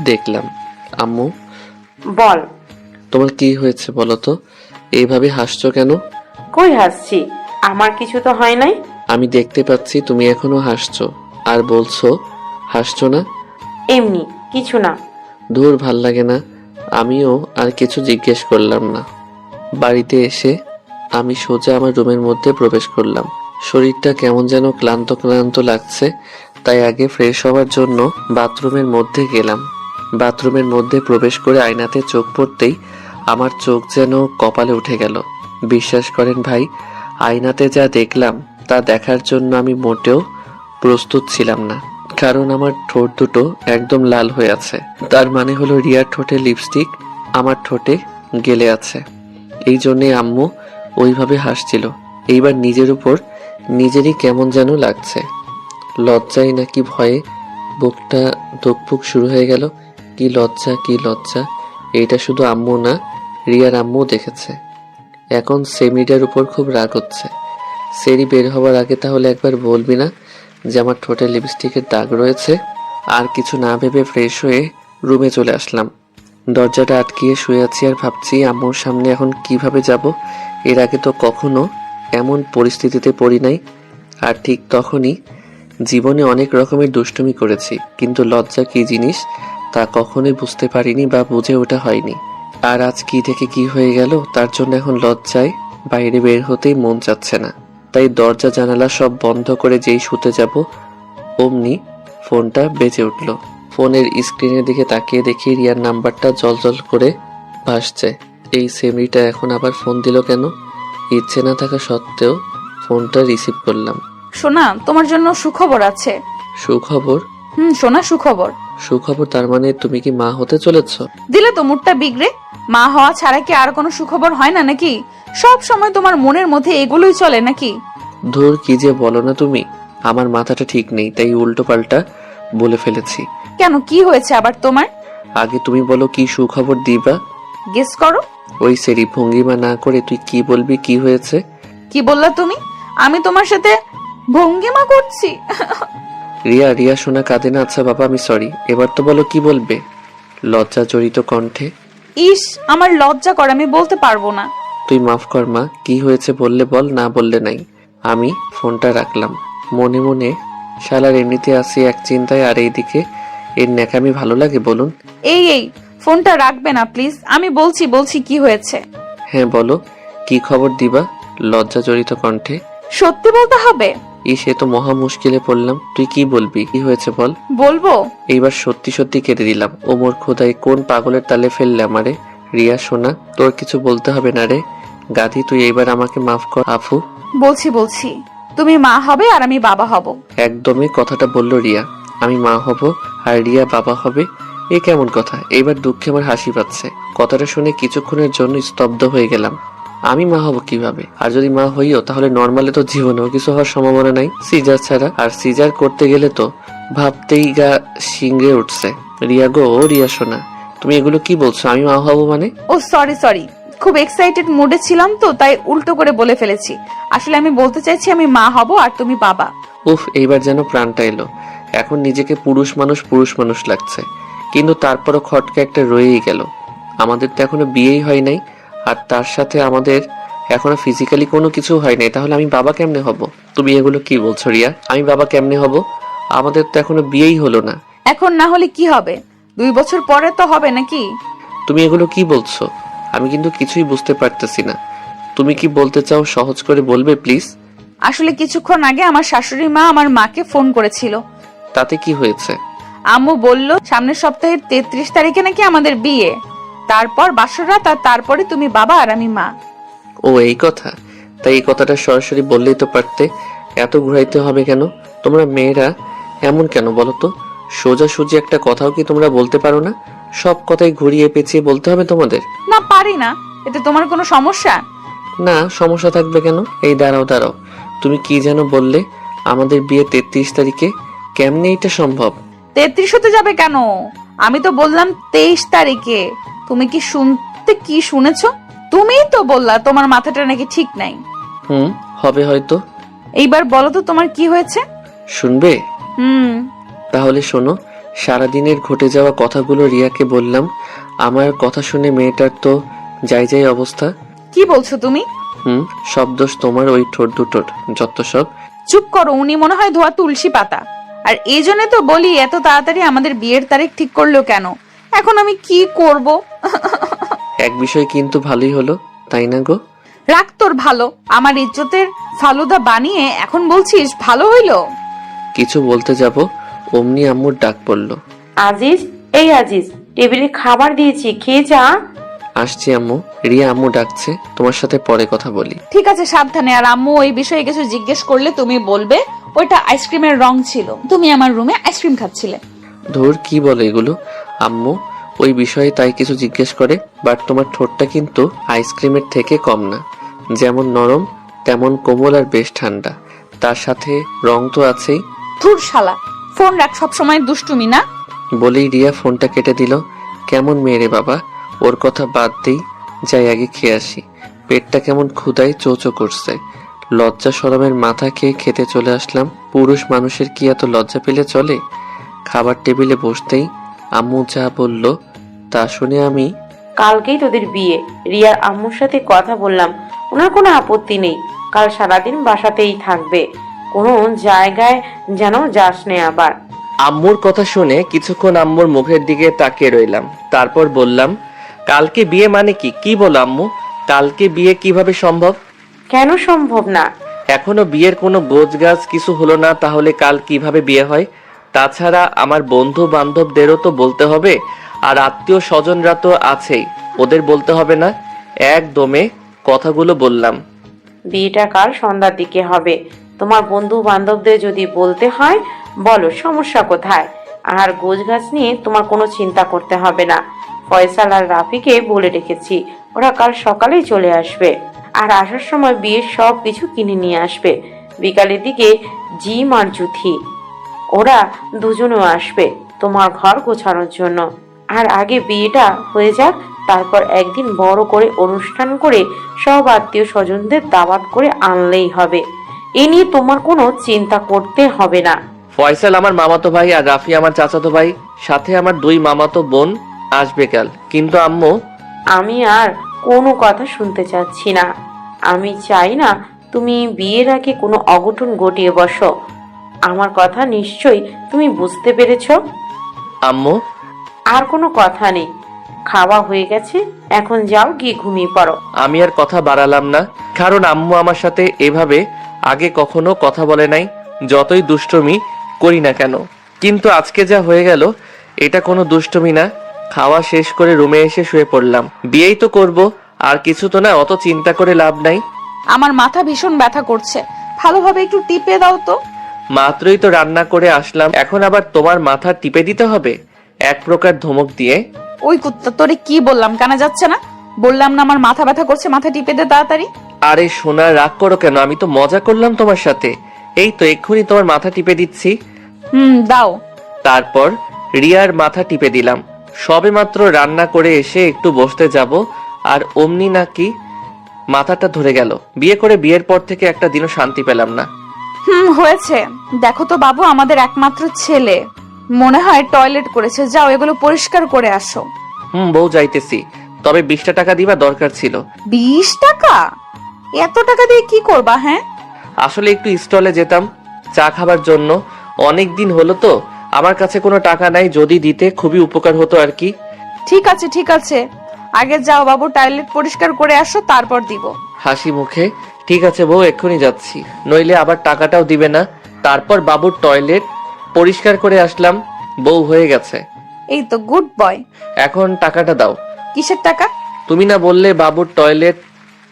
দেখলাম। আম্মু, বল। তোমার কি হয়েছে বলো তো? এইভাবে হাসছো কেন? কই হাসছি, আমার কিছু তো হয় নাই। আমি দেখতে পাচ্ছি তুমি এখনো হাসছো, আর বলছো হাসছো না। এমনি কিছু না। দূর, ভাল লাগে না। আমিও আর কিছু জিজ্ঞেস করলাম না। বাড়িতে এসে আমি সোজা আমার রুমের মধ্যে প্রবেশ করলাম। শরীরটা কেমন যেন ক্লান্ত ক্লান্ত লাগছে, তাই আগে ফ্রেশ হওয়ার জন্য বাথরুমের মধ্যে গেলাম। বাথরুমের মধ্যে প্রবেশ করে আয়নাতে চোখ পড়তেই আমার চোখ যেন কপালে উঠে গেল। বিশ্বাস করেন ভাই, আয়নাতে যা দেখলাম তা দেখার জন্য আমি মোটেও প্রস্তুত ছিলাম না, কারণ আমার ঠোঁট দুটো একদম লাল হয়ে আছে। তার মানে হলো রিয়ার ঠোঁটে লিপস্টিক আমার ঠোঁটে গেলে আছে। এই জন্যে আম্মু ওইভাবে হাসছিল। এইবার নিজের উপর নিজেরই কেমন যেন লাগছে, লজ্জায় নাকি ভয়ে বুকটা ধুকপুক শুরু হয়ে গেল। কি লজ্জা, কি লজ্জা! এইটা শুধু আম্মু না, রিয়ার আম্মু দেখেছে। এখন সেমিটার উপর খুব রাগ হচ্ছে। সেরি বের হওয়ার আগে তাহলে একবার বলবি না যে আমার ঠোঁটে লিপস্টিকের দাগ রয়েছে? আর কিছু না ভেবে ফ্রেশ হয়ে রুমে চলে আসলাম। দরজাটা আটকিয়ে শুয়ে আছি আর ভাবছি আম্মুর সামনে এখন কিভাবে যাব। এর আগে তো কখনো এমন পরিস্থিতিতে পড়ি নাই। আর ঠিক তখনই জীবনে অনেক রকমের দুষ্টুমি করেছি, কিন্তু লজ্জা কি জিনিস তা কখনোই বুঝতে পারিনি বা বুঝে ওঠা হয়নি। আর আজ কি থেকে কি হয়ে গেল, তার জন্য এখন লজ্জায় বাইরে বের হতেই মন চাচ্ছে না। তাই দরজা জানালা সব বন্ধ করে যেই শুতে যাব, অমনি ফোনটা বেজে উঠল। ফোনের স্ক্রিনের দিকে তাকিয়ে দেখি রিয়ার নাম্বারটা জলজল করে ভাসছে। এই সেমরিটা এখন আবার ফোন দিল কেন? ইচ্ছে না থাকা সত্ত্বেও ফোনটা রিসিভ করলাম। সোনা, তোমার জন্য সুখবর আছে। সুখবর? সোনা, সুখবর। সুখবর? তার মানে তুমি কি মা হতে চলেছ? দিলে তো মুডটা বিগড়ে। মা হওয়া ছাড়া কি আর কোনো সুখবর হয় না নাকি? সব সময় তোমার মনের মধ্যে এগুলোই চলে নাকি? ধুর, কি যে বলো না তুমি। আমার মাথাটা ঠিক নেই, তাই উল্টো পাল্টা বলে ফেলেছি। কেন, কি হয়েছে আবার তোমার? আগে তুমি বলো, কি সুখবর দিবা? গেস করো। ওই সেরি ভঙ্গিমা না করে তুই কি বলবি, কি হয়েছে? কি বললা তুমি? আমি তোমার সাথে ভঙ্গিমা করছি? রিয়া, রিয়া শোনা কাঁদে না। আচ্ছা বাবা, আমি সরি। এবার তো বলো কি বলবে। লজ্জা জড়িত কণ্ঠে। ইস, আমার লজ্জা করে, আমি বলতে পারবো না। তুই মাফ কর মা, কি হয়েছে বললে বল, না বললে নাই। আমি ফোনটা রাখলাম। মনে মনে শালার এমনিতে আসি এক চিন্তায়, আর এইদিকে এর ন্যাকামি ভালো লাগে বলুন? এই ফোনটা রাখবে না প্লিজ, আমি বলছি কি হয়েছে। হ্যাঁ বলো, কি খবর দিবা? লজ্জা জড়িত কণ্ঠে। সত্যি বলতে হবে? সে তো মহা মুশকিলে পড়লাম। তুই কি বলবি, কি হয়েছে বল। বলবো? এইবার সত্যি সত্যি কেঁদে দিলাম। ওমর খোদাই, কোন পাগলের তালে ফেললে আমারে। রিয়া সোনা, তোর কিছু বলতে হবে না রে। গাধি, তুই এইবার আমাকে মাফ কর। আফু, বলছি তুমি মা হবে আর আমি বাবা হব। একদমই কথাটা বলল রিয়া। আমি মা হব আর রিয়া বাবা হবে? এ কেমন কথা? এইবার দুঃখে আমার হাসি পাচ্ছে। কথাটা শুনে কিছুক্ষণের জন্য স্তব্ধ হয়ে গেলাম। আমি মা হব কিভাবে? আর যদি মা হইও তাহলে নর্মালে তো জীবনেও কিছু হওয়ার সম্ভাবনা নাই, সিজার ছাড়া। আর সিজার করতে গেলে তো ভাবতেই গা শিংড়ে উঠছে। রিয়া গো, ও রিয়া সোনা, তুমি এগুলো কি বলছো? আমি মা হব মানে? ও সরি, খুব এক্সাইটেড মুডে ছিলাম তো, তাই উল্টো করে বলে ফেলেছি। আসলে আমি বলতে চাইছি আমি মা হব আর তুমি বাবা। উফ, এইবার যেন প্রাণটা এলো। এখন নিজেকে পুরুষ মানুষ লাগছে, কিন্তু তারপরও খটকা একটা রয়েই গেল। আমাদের তো এখনো বিয়েই হয় নাই, আর তার সাথে আমাদের এখনো ফিজিক্যালি কোনো কিছু হয় নাই। তাহলে আমি বাবা কেমনে হব? তুমি এগুলো কি বলছো রিয়া? আমি বাবা কেমনে হব? আমাদের তো এখনো বিয়েই হলো না। এখন না হলে কি হবে? 2 বছর পরে তো হবে নাকি? তুমি এগুলো কি বলছো? আমি কিন্তু কিছুই বুঝতে পারতেছি না। তুমি কি বলতে চাও সহজ করে বলবে প্লিজ? আসলে কিছুক্ষণ আগে আমার শাশুড়ি মা আমার মাকে ফোন করেছিল। তাতে কি হয়েছে? আম্মু বলল সামনের সপ্তাহের 33 তারিখে নাকি আমাদের বিয়ে, তারপর বাসরাত, আর তারপরে তুমি বাবা আর আমি মা। ও এই কথা? তাই এই কথাটা সরাসরি বললেই তো পারতে। এত ঘুরাইতে হবে কেন? তোমরা মেয়েরা এমন কেন বলো তো? সোজাসুজি একটা কথাও কি তোমরা বলতে পারো না? সব কথাই ঘুরিয়ে পেঁচিয়ে বলতে হবে তোমাদের? না, পারি না। এতে তোমার কোনো সমস্যা? না, সমস্যা থাকবে কেন? এই দাঁড়াও, তুমি কি যেন বললে আমাদের বিয়ে 33 তারিখে? কেমনে এটা সম্ভব? 33 হতে যাবে কেন? আমি তো বললাম 23 তারিখে। তুমি কি শুনেছো? তুমিই তো বললা তোমার মাথাটা নাকি ঠিক নাই। হবে হয়তো। এইবার বলো তো তোমার কি হয়েছে? শুনবে? তাহলে শোনো। সারাদিনের ঘটে যাওয়া কথাগুলো রিয়াকে বললাম। আমার কথা শুনে মেয়েটার তো যাই অবস্থা। কি বলছো তুমি? সব দোষ তোমার, ওই ঠোঁট দুটোর, যত সব। চুপ করো, উনি মনে হয় ধোয়া তুলসী পাতা। আর এই জন্য তো বলি এত তাড়াতাড়ি আমাদের বিয়ের তারিখ ঠিক করলো কেন? এখন আমি কি করব? এক বিষয় কিন্তু ভালোই হলো, তাই না গো? রাখ তোর ভালো। আমার ইজ্জতের ফালুদা বানিয়ে এখন বলছিস ভালো হইলো? কিছু বলতে যাব অমনি আম্মুর ডাক পড়লো। আজিজ, এই আজিজ, টেবিলে খাবার দিয়েছি, খেয়ে যা। আসছি আম্মু। রিয়া আম্মু ডাকছে, তোমার সাথে পরে কথা বলি। ঠিক আছে, সাবধানে। আর আম্মু ওই বিষয়ে কিছু জিজ্ঞেস করলে তুমি বলবে ওইটা আইসক্রিমের রং ছিল, তুমি আমার রুমে আইসক্রিম খাচ্ছিলে। ধুর, কি বলে এগুলো? আম্মু ওই বিষয়ে তাই কিছু জিজ্ঞেস করে, বাট তোমার ঠোঁটটা কিন্তু আইসক্রিমের থেকে কম না। যেমন নরম তেমন কোমল আর বেশ ঠান্ডা, তার সাথে রং তো আছেই। ধুর শালা, ফোন রাখ, সবসময় দুষ্টুমি না। বলেই রিয়া ফোনটা কেটে দিল। কেমন মেয়ে রে বাবা, ওর কথা বাদ দেই, যাই আগে খেয়ে আসি। পেটটা কেমন ক্ষুধায় চোচো করছে। লজ্জা শরমের মাথা খেয়ে খেতে চলে আসলাম। পুরুষ মানুষের কি এত লজ্জা পেলে চলে? খাবার টেবিলে বসতেই আম্মু যা বলল তা শুনে আমি কালকেই তোদের বিয়ে। রিয়ার আম্মুর সাথে কথা বললাম, ওনার কোনো আপত্তি নেই। কাল সারাদিন বাসাতেই থাকবে, কোনো জায়গায় যেন যাস নে আবার। আম্মুর কথা শুনে কিছুক্ষণ আম্মুর মুখের দিকে তাকিয়ে রইলাম, তারপর বললাম, কালকে বিয়ে মানে কি? কি বলো আম্মু, কালকে বিয়ে কিভাবে সম্ভব? কেন সম্ভব না? এখনো বিয়ের কোনো গোছগাছ কিছু হলো না, তাহলে কাল কিভাবে বিয়ে হয়? তাছাড়া আমার বন্ধু বান্ধবদেরও তো বলতে হবে, আর আত্মীয় স্বজনরা তো আছেই, ওদের বলতে হবে না? একদমে কথাগুলো বললাম। বিয়েটা কাল সন্ধ্যার দিকে হবে। তোমার বন্ধু বান্ধবদের যদি বলতে হয় বলো, সমস্যা কোথায়? আর গোছগাছ নিয়ে তোমার কোনো চিন্তা করতে হবে না। ফয়সাল আর রাফিকে বলে রেখেছি, ওরা কাল সকালেই চলে আসবে। আর আসার সময় বিয়ের সব কিছু কিনে নিয়ে আসবে। বিকালের দিকে জিম আর জুথি, ওরা দুজনেও আসবে তোমার ঘর গোছানোর জন্য। আর আগে বিয়েটা হয়ে যাক, তারপর একদিন বড় করে অনুষ্ঠান করে সব আত্মীয় স্বজনদের দাওয়াত করে আনলেই হবে। এ নিয়ে তোমার কোনো চিন্তা করতে হবে না। ফয়সাল আমার মামাতো ভাই আর রাফি আমার চাচাতো ভাই, সাথে আমার 2 মামাতো বোন আসবে কাল। কিন্তু আম্মু, আমি আর কোনো কথা শুনতে চাচ্ছি না। আমি চাই না তুমি বিয়ের আগে কোনো অঘটন ঘটিয়ে বসো। আমার কথা নিশ্চয়ই তুমি বুঝতে পেরেছো। আম্মু, আর কোনো কথা নেই, খাওয়া হয়ে গেছে, এখন যাও গিয়ে ঘুমিয়ে পড়ো। আমি আর কথা বাড়ালাম না, কারণ আম্মু আমার সাথে এভাবে আগে কখনো কথা বলে নাই, যতই দুষ্টুমি করি না কেন। কিন্তু আজকে যা হয়ে গেল, এটা কোনো দুষ্টুমি না। খাওয়া শেষ করে রুমে এসে শুয়ে পড়লাম। বিয়েই তো করব, আর কিছু তো না, অত চিন্তা করে লাভ নাই। আমার মাথা ভীষণ ব্যথা করছে, ভালোভাবে একটু টিপে দাও তো। মাত্রই তো রান্না করে আসলাম, এখন আবার তোমার মাথা টিপে দিতে হবে? এক প্রকার ধমক দিয়ে। ওই কুত্তা, তোরে কি বললাম, কানে যাচ্ছে না? বললাম না আমার মাথা ব্যথা করছে, মাথা টিপে দে তাড়াতাড়ি। আরে সোনা, রাগ করো কেন? আমি তো মজা করলাম তোমার সাথে। এই তো এক্ষুনি তোমার মাথা টিপে দিচ্ছি। দাও। তারপর রিয়ার মাথা টিপে দিলাম। সবে মাত্র রান্না করে এসে একটু বসতে যাব, আর অমনি নাকি মাথাটা ধরে গেল। বিয়ে করে বিয়ের পর থেকে একটা দিনও শান্তি পেলাম না। হয়েছে। দেখো তো বাবু, আমাদের একমাত্র ছেলে মনে হয় টয়লেট করেছে, যাও এগুলো পরিষ্কার করে আসো। বউ, যাইতেছি, তবে 20টা টাকা দিবা দরকার ছিল। 20 টাকা? এত টাকা দিয়ে কি করবা? হ্যাঁ, আসলে একটু স্টলে যেতাম চা খাবার জন্য, অনেক দিন হলো তো। আমার কাছে কোনো টাকা নাই, যদি দিতে খুবই উপকার হতো আর কি। ঠিক আছে ঠিক আছে, আগে যাও বাবু, টয়লেট পরিষ্কার করে আসো, তারপর দিব। হাসি মুখে, ঠিক আছে বউ, এক্ষুনি যাচ্ছি, নইলে আবার টাকাটাও দিবে না। তারপর বাবুর টয়লেট পরিষ্কার করে আসলাম, বউ হয়ে গেছে। এই তো গুড বয়। এখন টাকাটা দাও। কিসের টাকা? তুমি না বললে বাবুর টয়লেট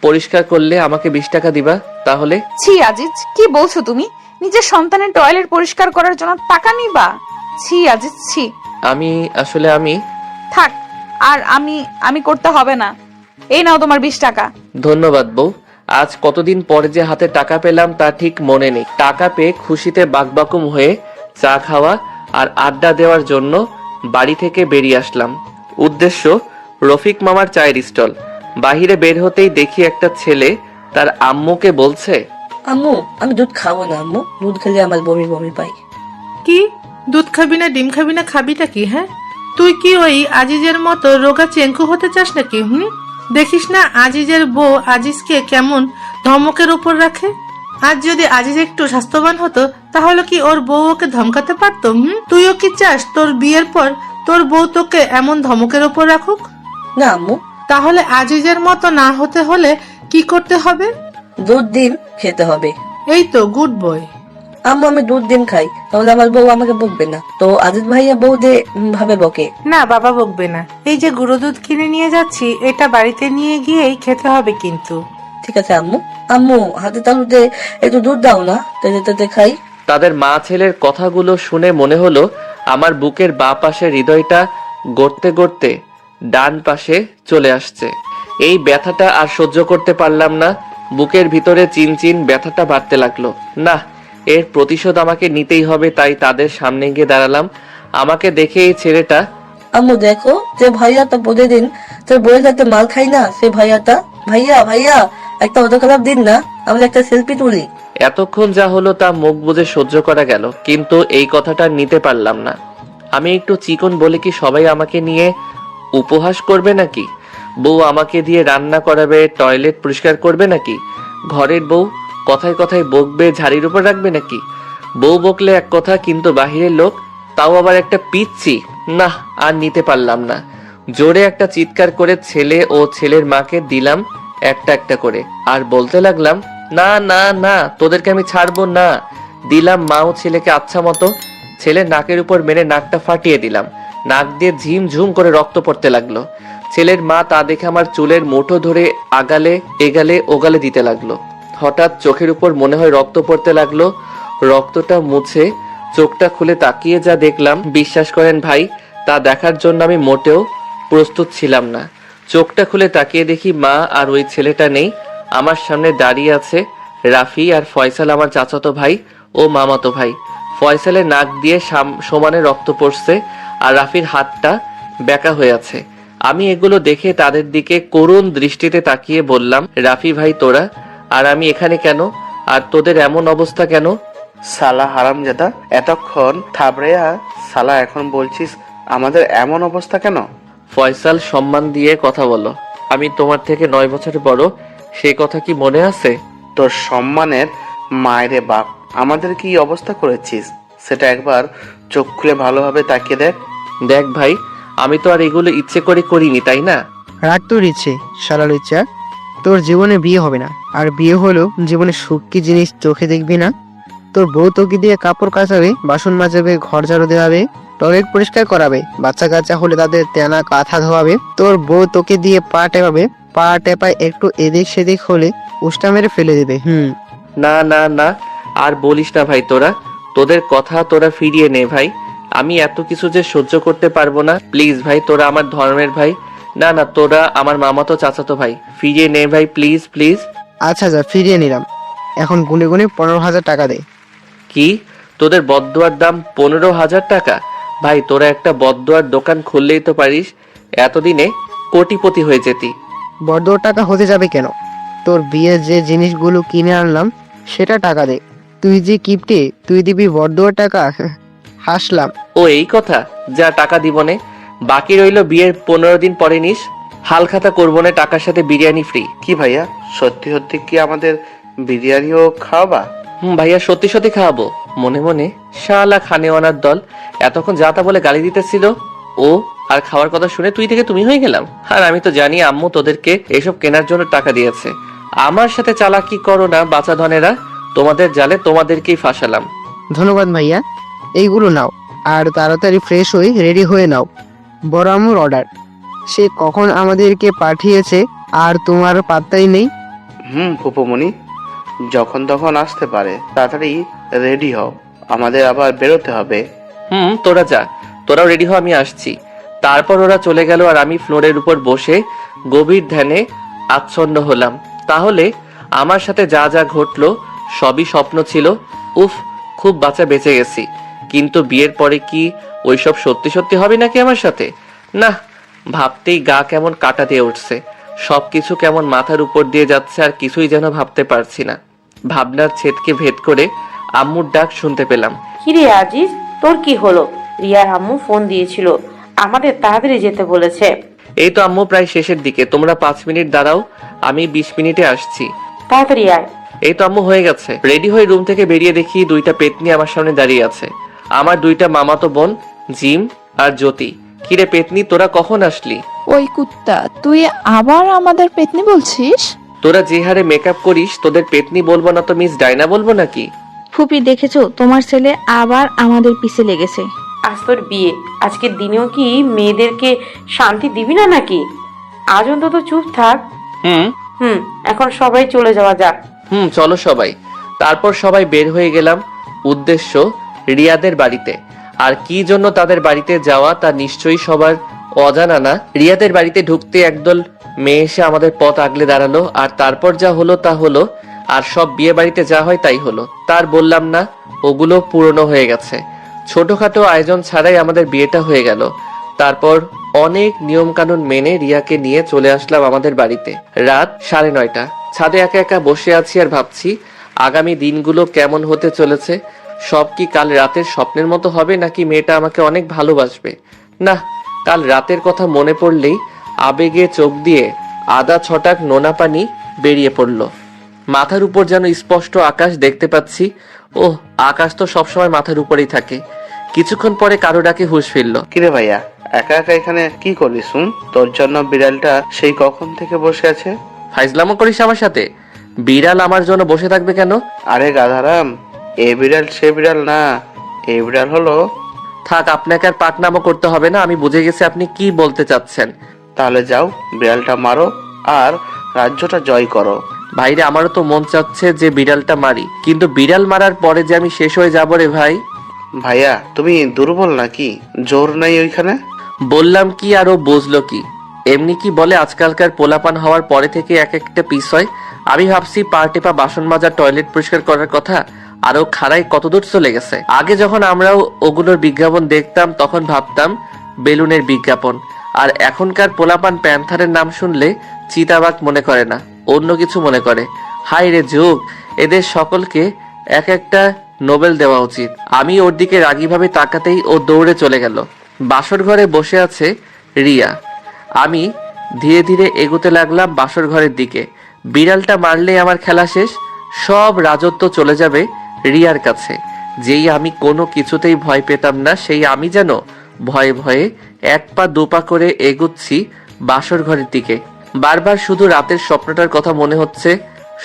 পরিষ্কার করলে আমাকে 20 টাকা দিবা? তাহলে? ছি আজিজ, কি বলছো তুমি? নিজের সন্তানের টয়লেট পরিষ্কার করার জন্য টাকা নিবা? ছি আজিজ, ছি। আমি থাক, আর আমি করতে হবে না। এই নাও তোমার 20 টাকা। ধন্যবাদ বউ। আজ কতদিন পরে যে হাতে টাকা পেলাম তা ঠিক মনে নেই। টাকা পেয়ে খুশিতে বাকবাকুম হয়ে চা খাওয়া আর আড্ডা দেওয়ার জন্য বাড়ি থেকে বেরিয়ে আসলাম। উদ্দেশ্য রফিক মামার চায়ের স্টল। বাহিরে বের হতেই দেখি একটা ছেলে তার আম্মুকে বলছে, আম্মু, আমি দুধ খাবো না আম্মু, দুধ খেলে আমার বমি বমি পাই। কি দুধ খাবি না, ডিম খাবি না, খাবিটা কি? হ্যাঁ, তুই কি ওই আজিজের মতো রোগা চেঙ্কু হতে চাস নাকি? দেখিস না আজিজের বউ আজিজকে কেমন ধমকের উপর রাখে। আজ যদি আজিজ একটু স্বাস্থ্যবান হতো, তাহলে কি ওর বউ ওকে ধমকাতে পারতো? তুইও কি চাস তোর বিয়ের পর তোর বউ তোকে এমন ধমকের উপর রাখুক? না আম্মু, তাহলে আজিজের মতো না হতে হলে কি করতে হবে? দুধ ডিম খেতে হবে। এই তো গুড বয়। আম্মু আমি দুধ ডিম খাই, তাহলে আমার বউ আমাকে বকবে না, তো আজিজ ভাইয়া বউ দে ভাবে বকে। না বাবা বকবে না, এই যে গুঁড়ো দুধ কিনে নিয়ে যাচ্ছি এটা বাড়িতে নিয়ে গিয়েই খেতে হবে কিন্তু। ঠিক আছে আম্মু। আম্মু হাতে তালুতে একটু দুধ দাও না, তেতে তেতে খাই। তাদের মা ছেলের কথাগুলো শুনে মনে হলো আমার বুকের বাঁ পাশে হৃদয়টা গড়তে গড়তে ডান পাশে চলে আসছে। এই ব্যথাটা আর সহ্য করতে পারলাম না। বুকের ভিতরে চিনচিন ব্যথাটা বাড়তে লাগলো। না, এর প্রতিশোধ আমাকে নিতেই হবে। তাই তাদের সামনে গিয়ে দাঁড়ালাম। আমাকে দেখে এই ছেলেটা, আম্মু দেখো, যে ভাইয়াটা প্রতিদিন তোর বইয়ের সাথে মাল খাই না, সে ভাইয়াটা, ভাইয়া ভাইয়া একটা অটোগ্রাফ দিন না, আমরা একটা সেলফি তুলি। এতক্ষণ যা হলো তা মুখ বুজে সহ্য করা গেল, কিন্তু এই কথাটা নিতে পারলাম না। আমি একটু চিকন বলে কি সবাই আমাকে নিয়ে উপহাস করবে নাকি? বউ আমাকে দিয়ে রান্না করাবে, টয়লেট পরিষ্কার করবে নাকি? ঘরের বউ কথায় কথায় বকবে, ঝাড়ির উপর রাখবে নাকি? বউ বকলে এক কথা, কিন্তু বাহিরের লোক, তাও আবার একটা পিচ্ছি। না, আর নিতে পারলাম না। জোরে একটা চিৎকার করে ছেলে ও ছেলের মাকে দিলাম একটা একটা করে, আর বলতে লাগলাম, না না না, তোদেরকে আমি ছাড়বো না। দিলাম মা ও ছেলেকে আচ্ছা মতো। ছেলের নাকের উপর মেরে নাকটা ফাটিয়ে দিলাম। নাক দিয়ে ঝিমঝুম করে রক্ত পড়তে লাগলো। ছেলের মা তা দেখে আমার চুলের মুঠো ধরে আগালে এগালে ওগালে দিতে লাগলো। হঠাৎ চোখের উপর মনে হয় রক্ত পড়তে লাগলো। রক্তটা মুছে চোখটা খুলে তাকিয়ে যা দেখলাম, বিশ্বাস করেন ভাই, তা দেখার জন্য আমি মোটেও প্রস্তুত ছিলাম না। চোখটা খুলে তাকিয়ে দেখি মা আর ওই ছেলেটা নেই। আমার সামনে দাঁড়িয়ে আছে রাফি আর ফয়সাল, আমার চাচাতো ভাই ও মামাতো ভাই। ফয়সালের নাক দিয়ে সমানে রক্ত পড়ছে, আর রাফির হাতটা বেঁকা হয়ে আছে। আমি এগুলো দেখে তাদের দিকে করুণ দৃষ্টিতে তাকিয়ে বললাম, রাফি ভাই তোরা, আর আমি এখানে কেন? আর তোদের এমন অবস্থা কেন? সালা হারামজাদা, এতক্ষণ থাবড়েয়া সালা, এখন বলছিস আমাদের এমন অবস্থা কেন? ফয়সাল, সম্মান দিয়ে কথা বলো। আমি তোমার থেকে 9 বছর বড়, সেই কথা কি মনে আছে? তোর সম্মানের মায়েরে বাপ, আমাদের কি অবস্থা করেছিস সেটা একবার চোখ খুলে ভালোভাবে তাকিয়ে দেখ। দেখ ভাই, আমি তো আর এগুলো ইচ্ছে করে করিনি, তাই না? রাগ তোর ইচ্ছে, শালার ইচ্ছা। তোর জীবনে বিয়ে হবে না, আর বিয়ে হলেও জীবনে সুখ কি জিনিস চোখে দেখবি না। তোর বউ তোকে দিয়ে কাপড় কাচাবে, বাসন মাজাবে, ঘর ঝাড়ু দেওয়াবে, টয়লেট পরিষ্কার করাবে, বাচ্চা কাচ্চা হলে তাদের তেনা কাঁথা ধোয়াবে। তোর বউ তোকে দিয়ে পা টেপাবে, পা টেপায় একটু এদিক সেদিক হলে উষ্টা মেরে ফেলে দেবে। না না না, আর বলিস না ভাই। তোদের কথা তোরা ফিরিয়ে নে ভাই। আমি এত কিছু যে সহ্য করতে পারবো না। প্লিজ ভাই, তোরা আমার ধর্মের ভাই। না না, তোরা আমার মামাতো চাচাতো ভাই। ফিরিয়ে নে ভাই, প্লিজ প্লিজ। আচ্ছা যা, ফিরিয়ে নিলাম। এখন গুনে গুনে 15,000 টাকা দে। কি? তোদের বদদুয়ার দাম 15,000 টাকা? ভাই, তোরা একটা বদদুয়ার দোকান খুললেই তো পারিস, এতদিনে কোটিপতি হয়ে যেতি। বড্ড টাকা হতে যাবে কেন? তোর বিয়ের যে জিনিসগুলো কিনে আনলাম সেটা টাকা দে। তুই যে কিপটে, তুই দিবি বড্ড টাকা? হাসলাম। ও এই কথা, যা টাকা দিব নে। বাকি রইল বিয়ের 15 দিন পরে নিস। হালখাতা করবো না, টাকার সাথে বিরিয়ানি ফ্রি। কি ভাইয়া, সত্যি সত্যি কি আমাদের বিরিয়ানিও খাওয়াবা? ভাইয়া, সত্যি সত্যি খাওয়াবো। মনে মনে শালা খানেওয়ানার দল, এতক্ষণ যা তা বলে গালি দিতেছিল ও, আর খাওয়ার কথা শুনে তুই থেকে তুমি হয়ে গেলাম। আর আমি তো জানি আম্মু তোদেরকে এসব কেনার জন্য টাকা দিয়েছে। আমার সাথে চালাকি করো না বাচ্চা ধনেরা, তোমাদের জালে তোমাদেরকেই ফাঁসালাম। ধন্যবাদ ভাইয়া, এইগুলো নাও, আর তাড়াতাড়ি ফ্রেশ হয়ে রেডি হয়ে নাও। বড় আম্মুর অর্ডার, সে কখন আমাদেরকে পাঠিয়েছে আর তোমার পাত্তাই নেই। ফুপুমণি, যখন তখন আসতে পারে, তাড়াতাড়ি রেডি হও, আমাদের আবার বেরোতে হবে। তোরা যা, তোরাও রেডি হ, আমি আসছি। তারপর ওরা চলে গেল, আর আমি ফ্লোরের উপর বসে গভীর ধ্যানে আচ্ছন্ন হলাম। তাহলে আমার সাথে যা যা ঘটলো সবই স্বপ্ন ছিল। উফ, খুব বাঁচা বেঁচে গেছি। কিন্তু বিয়ের পরে কি ওইসব সত্যি সত্যি হবে নাকি আমার সাথে? না, ভাবতেই গা কেমন কাটা দিয়ে উঠছে। সবকিছু কেমন মাথার উপর দিয়ে যাচ্ছে, আর কিছুই যেন ভাবতে পারছি না। ভাবনার ছেদকে ভেদ করে আম্মুর ডাক শুনতে পেলাম। কিরে আজিজ, তোর কি হলো? রিয়ার আম্মু ফোন দিয়েছিল, আমাদের তাড়াতাড়ি যেতে বলেছে। এই তো আম্মু, প্রায় শেষের দিকে। তোমরা 5 মিনিট দাঁড়াও, আমি 20 মিনিটে আসছি। তাড়াতাড়ি আয়। এই তো আম্মু, হয়ে গেছে। রেডি হয়ে রুম থেকে বেরিয়ে দেখি 2টা পেতনি আমার সামনে দাঁড়িয়ে আছে। আমার 2টা মামাতো বোন, জিম আর জ্যোতি। কিরে পেতনি, তোরা কখন আসলি? ওই কুত্তা, তুই আবার আমাদের পেতনি বলছিস? তোরা যে হারে মেকআপ করিস, তোদের পেতনি বলবো না তো মিস ডাইনা বলবো নাকি? ফুপি দেখেছো, তোমার ছেলে আবার আমাদের পিছে লেগেছে। আজ তোর বিয়ে, আজকের দিনেও কি মেয়েদেরকে শান্তি দিবি না নাকি? আজ অন্তত চুপ থাক। হুম এখন সবাই চলে যাওয়া যাক। চলো সবাই। তারপর সবাই বের হয়ে গেলাম, উদ্দেশ্য রিয়াদের বাড়িতে। আর কি জন্য তাদের বাড়িতে যাওয়া তা নিশ্চয়ই সবার অজানা না। রিয়াদের বাড়িতে ঢুকতে একদল মেয়ে এসে আমাদের পথ আগলে দাঁড়ালো, আর তারপর যা হলো তা হলো, আর সব বিয়ে বাড়িতে যা হয় তাই হলো। তার বললাম না, ওগুলো পুরনো হয়ে গেছে। ছোটখাটো আয়োজন ছাড়াই আমাদের বিয়েটা হয়ে গেল। তারপর অনেক নিয়ম কানুন মেনে রিয়াকে নিয়ে চলে আসলাম আমাদের বাড়িতে। রাত 9:30। ছাদে একা একা বসে আছি আর ভাবছি আগামী দিনগুলো কেমন হতে চলেছে। সব কি কাল রাতের স্বপ্নের মতো হবে, নাকি মেয়েটা আমাকে অনেক ভালোবাসবে? না, কাল রাতের কথা মনে পড়লেই আবেগে চোখ দিয়ে আদা ছটাক নোনা পানি বেরিয়ে পড়ল। মাথার উপর যেন স্পষ্ট আকাশ দেখতে পাচ্ছি। ওহ, আকাশ তো সবসময় মাথার উপরেই থাকে। কিছুক্ষণ পরে কারো ডাকে হুঁশ ফিরল। কিরে ভাইয়া, একা একা এখানে কি করিস? তোর জন্য বিড়ালটা সেই কখন থেকে বসে আছে। ফাইজলামো করিস আমার সাথে? বিড়াল আমার জন্য বসে থাকবে কেন? আরে গাধারাম, এ বিড়াল সে বিড়াল না, এই বিড়াল হলো। থাক, আপনাকে আর পাকনামো করতে হবে না, আমি বুঝে গেছি আপনি কি বলতে চাচ্ছেন। তাহলে যাও, বিড়ালটা মারো আর রাজ্যটা জয় করো। ভাইরে, আমারও তো মন চাচ্ছে যে বিড়ালটা মারি, কিন্তু বিড়াল মারার পরে যে আমি শেষ হয়ে যাবো রে ভাই। ভাইয়া, তুমি দুর্বল নাকি? জোর নাই ওইখানে? বললাম কি আর ও বুঝলো কি? এমনি কি বলে, আজকালকার পোলাপান হওয়ার পরে থেকে এক একটা পিস হয়। আমি ভাবছি পা টেপা বাসন মাজা, টয়লেট পরিষ্কার করার কথা, আরো খাড়াই কতদূর চলে গেছে। আগে যখন আমরাও ওগুলোর বিজ্ঞাপন দেখতাম তখন ভাবতাম বেলুনের বিজ্ঞাপন, আর এখনকার পোলাপান প্যান্থারের নাম শুনলে চিতাবাঘ মনে করে না, অন্য কিছু মনে করে। হাই রে যুগ, এদের সকলকে এক একটা নোবেল দেওয়া উচিত। আমি ওর দিকে রাগীভাবে তাকাতেই ও দৌড়ে চলে গেল। বাসর ঘরে বসে আছে রিয়া। আমি ধীরে ধীরে এগোতে লাগলাম বাসর ঘরের দিকে। বিড়ালটা মারলে আমার খেলা শেষ, সব রাজত্ব চলে যাবে রিয়ার কাছে। যেই আমি কোনো কিছুতেই ভয় পেতাম না, সেই আমি যেন ভয়ে ভয়ে এক পা দুপা করে এগুচ্ছি বাসর ঘরের দিকে। বারবার শুধু রাতের স্বপ্নটার কথা মনে হচ্ছে।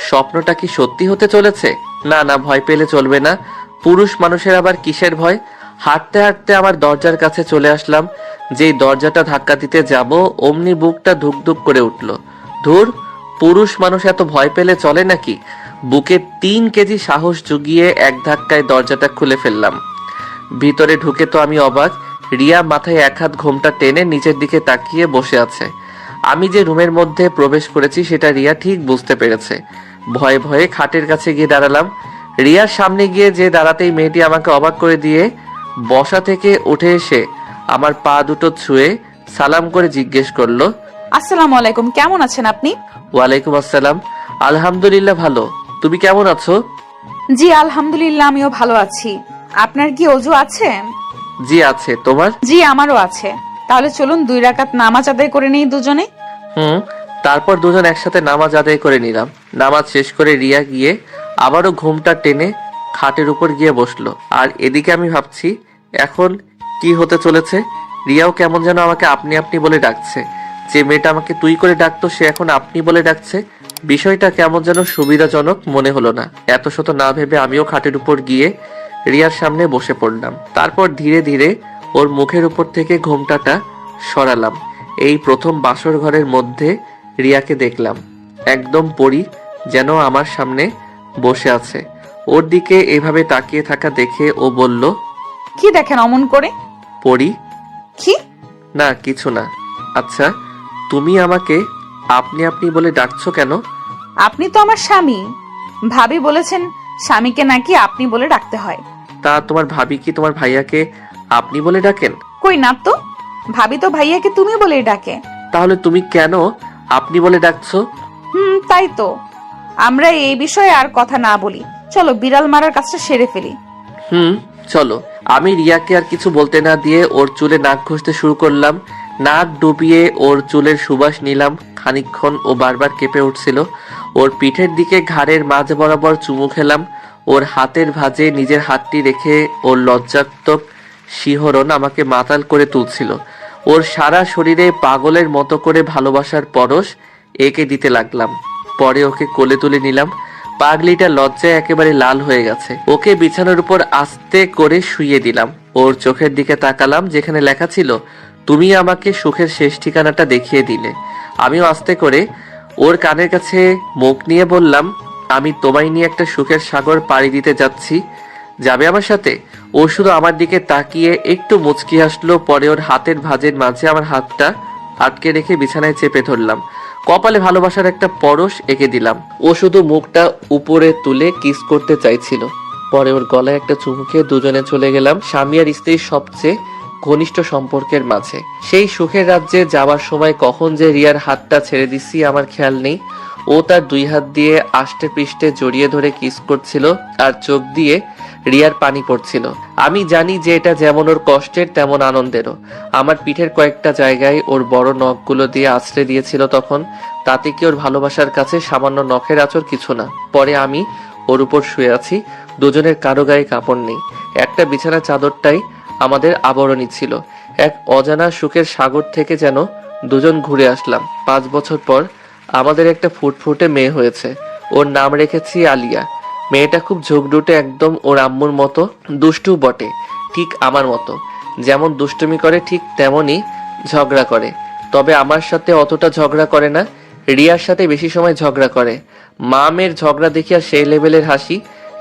স্বপ্নটা কি সত্যি হতে চলেছে? না না, ভয় পেলে চলবে না। পুরুষ মানুষের আবার কিসের ভয়? হাঁটতে হাঁটতে আমার দরজার কাছে চলে আসলাম। যেই দরজাটা ধাক্কা দিতে যাব, অমনি বুকটা ধুক ধুক করে উঠল। ধুর, পুরুষ মানুষ এত ভয় পেলে চলে নাকি? বুকে 3 কেজি সাহস জুগিয়ে এক ধাক্কায় দরজাটা খুলে ফেললাম। ভিতরে ঢুকে তো আমি অবাক। রিয়া মাথায় এক হাত ঘোমটা টেনে নিচের দিকে তাকিয়ে বসে আছে। আমি যে রুমের মধ্যে প্রবেশ করেছি সেটা রিয়া ঠিক বুঝতে পেরেছে। ভয়ে ভয়ে খাটের কাছে গিয়ে দাঁড়ালাম। রিয়ার সামনে গিয়ে যে দাঁড়াতেই মেয়েটি আমাকে অবাক করে দিয়ে বসা থেকে উঠে এসে আমার পা দুটো ছুঁয়ে সালাম করে জিজ্ঞেস করলো, আসসালামু আলাইকুম, কেমন আছেন আপনি? ওয়ালাইকুম আসসালাম, আলহামদুলিল্লাহ ভালো, তুমি কেমন আছো? জি আলহামদুলিল্লাহ, আমিও ভালো আছি। আপনার কি ওযু আছে? জি আছে, তোমার? জি আমারও আছে। তাহলে চলুন 2 রাকাত নামাজ আদায় করে নেই দুজনে। তারপর দুজন একসাথে নামাজ আদায় করে নিলাম। নামাজ শেষ করে রিয়া গিয়ে আবারও ঘুমটা টেনে খাটের উপর গিয়ে বসলো। আর এদিকে আমি ভাবছি এখন কি হতে চলেছে। রিয়াও কেমন যেন আমাকে আপনি আপনি বলে ডাকছে। যে মেয়েটা আমাকে তুই করে ডাকতো সে এখন আপনি বলে ডাকছে। বিষয়টা কেমন যেন সুবিধাজনক মনে হলো না। এত শত না ভেবে আমিও খাটের উপর গিয়ে রিয়ার সামনে বসে পড়লাম। তারপর ধীরে ধীরে ওর মুখের উপর থেকে ঘোমটাটা সরালাম। এই প্রথম বাসর ঘরের মধ্যে রিয়াকে দেখলাম, একদম পরী, যেন আমার সামনে বসে আছে। ওর দিকে এভাবে তাকিয়ে থাকা দেখে ও বলল, কি দেখেন অমন করে? পরী? কি? না কিছু না। আচ্ছা, তুমি আমাকে আপনি আপনি বলে ডাকছো কেন? আপনি তো আমার স্বামী। ভাবি বলেছেন স্বামীকে নাকি আপনি বলে ডাকতে হয়। তা তোমার ভাবি কি তোমার ভাইয়াকে আপনি বলে ডাকেন? কই না তো, ভাবি তো ভাইয়াকে তুমি বলেই ডাকে। তাহলে তুমি কেন আপনি বলে ডাকছো? তাই তো। আমরা এই বিষয়ে আর কথা না বলি, চলো বিড়াল মারার কাজটা সেরে ফেলি। চলো। আমি রিয়াকে আর কিছু বলতে না দিয়ে ওর চুলে নাক ঘষতে শুরু করলাম। নাক ডুবিয়ে ওর চুলের সুবাস নিলাম খানিকক্ষণ। ও বারবার কেঁপে উঠছিল। ওর পিঠের দিকে ঘাড়ের মাঝ বরাবর চুমু খেলাম। ওর হাতের ভাঁজে নিজের হাতটি রেখে ওর লজ্জাত্মক শিহরণ আমাকে মাতাল করে তুলছিল। ওর সারা শরীরে পাগলের মতো করে ভালোবাসার পরশ এঁকে দিতে লাগলাম। পরে ওকে কোলে তুলে নিলাম। পাগলিটা লজ্জায় একেবারে লাল হয়ে গেছে। ওকে বিছানার উপর আস্তে করে শুইয়ে দিলাম। ওর চোখের দিকে তাকালাম, যেখানে লেখা ছিল তুমি আমাকে সুখের শেষ ঠিকানাটা দেখিয়ে দিলে। আমিও আস্তে করে ওর কানের কাছে মুখ নিয়ে বললাম, আমি তোমায় নিয়ে একটা সুখের সাগর পাড়ি দিতে যাচ্ছি, যাবে আমার সাথে? ও শুধু আমার দিকে তাকিয়ে একটু মুচকি হাসলো। পরে ওর হাতের ভাঁজের মাঝে আমার হাতটা আটকে রেখে বিছানায় চেপে ধরলাম। কপালে ভালোবাসার একটা পরশ এঁকে দিলাম। ও শুধু মুখটা উপরে তুলে কিস করতে চাইছিল। পরে ওর গলায় একটা চুমু খেয়ে দুজনে চলে গেলাম স্বামী আর স্ত্রীর সবচেয়ে ঘনিষ্ঠ সম্পর্কের মাঝে। সেই সুখের রাজ্যে যাওয়ার সময় কখন যে রিয়ার হাতটা ছেড়ে দিছি আমার খেয়াল নেই। ও তার দুই হাত দিয়ে আষ্টে পৃষ্ঠে জড়িয়ে ধরে কিস করছিল আর চোখ দিয়ে রিয়ার পানি পড়ছিল। আমি জানি যে এটা যেমন ওর কষ্টের তেমন আনন্দেরও। আমার পিঠের কয়েকটা জায়গায় ওর বড় নখগুলো দিয়ে আছড়ে দিয়েছিল তখন। তাতে কি ওর ভালোবাসার কাছে সামান্য নখের আঁচড় কিছু না। পরে আমি ওর উপর শুয়ে আছি, দুজনের কারো গায়ে কাপড় নেই। একটা বিছানা চাদরটাই আমাদের আবরণী ছিল। এক অজানা সুখের সাগর থেকে যেন দুজন ঘুরে আসলাম। 5 বছর পর আমাদের একটা ফুটফুটে মেয়ে হয়েছে। ওর নাম রেখেছি আলিয়া। মেয়েটা খুব ঝোঁকডুটে, একদম ওর আম্মুর মতো দুষ্টু বটে, ঠিক আমার মতো। যেমন দুষ্টুমি করে ঠিক তেমনই ঝগড়া করে, তবে আমার সাথে অতটা ঝগড়া করে না। রিয়ার সাথে বেশি সময় ঝগড়া করে। মা মেয়ের ঝগড়া দেখিয়া সেই লেভেলের হাসি,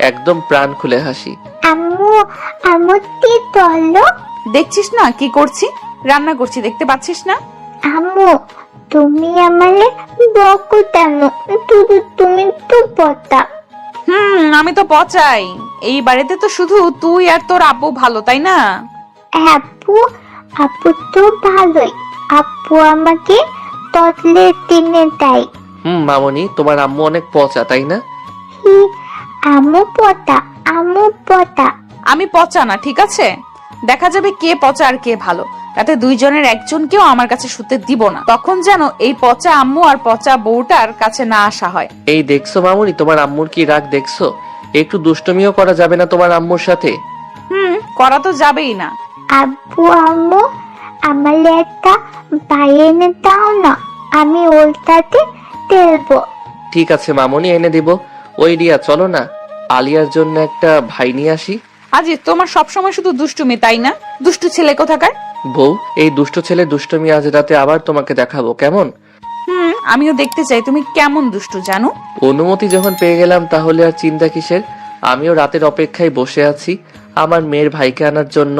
একদম প্রাণ খুলে হাসি। আম্মু আমুতি তলো দেখছিস না কি করছি? রান্না করছি, দেখতে পাচ্ছিস না? আম্মু তুমি আমারে বকো কেন? তুমি তো পতা। আমি তো পচাই। এই বাড়িতে তো শুধু তুই আর তোর আব্বু ভালো, তাই না? আপু আপু তো ভালোই, আপু আমাকে ততলে টেনে দেয়। মামনি, তোমার আম্মু অনেক পচা, তাই না? হি আমু পতা, আমু পতা। আমি পচা না, ঠিক আছে? দেখা যাবে কে পচা আর কে ভালো। তাতে দুইজনের একজনকেও আমার কাছে শুতে দিব না। তখন যেন এই পচা আম্মু আর পচা বউটার কাছে না আসা হয়। এই দেখছো মামনি, তোমার আম্মুর কি রাগ দেখছো? একটু দুষ্টমিও করা যাবে না তোমার আম্মুর সাথে? করা তো যাবেই না। আব্বু আম্মু আমালে একটা ভাই এনে দাও না, আমি ওর সাথে খেলবো। ঠিক আছে মামনি, এনে দিব। ওই রিয়া, চলো না আলিয়ার জন্য একটা ভাই নিয়ে আসি। আজি, তোমার সবসময় শুধু দুষ্টুমি, তাই না? দুষ্টু ছেলে কোথাকার। বউ, এই দুষ্ট ছেলে দুষ্টমি আজ রাতে আবার তোমাকে দেখাবো, কেমন? আমিও দেখতে চাই তুমি কেমন দুষ্টু, জানো? অনুমতি যখন পেয়ে গেলাম তাহলে আর চিন্তা কিসের। আমিও রাতের অপেক্ষায় বসে আছি আমার মেয়ের ভাইকে আনার জন্য।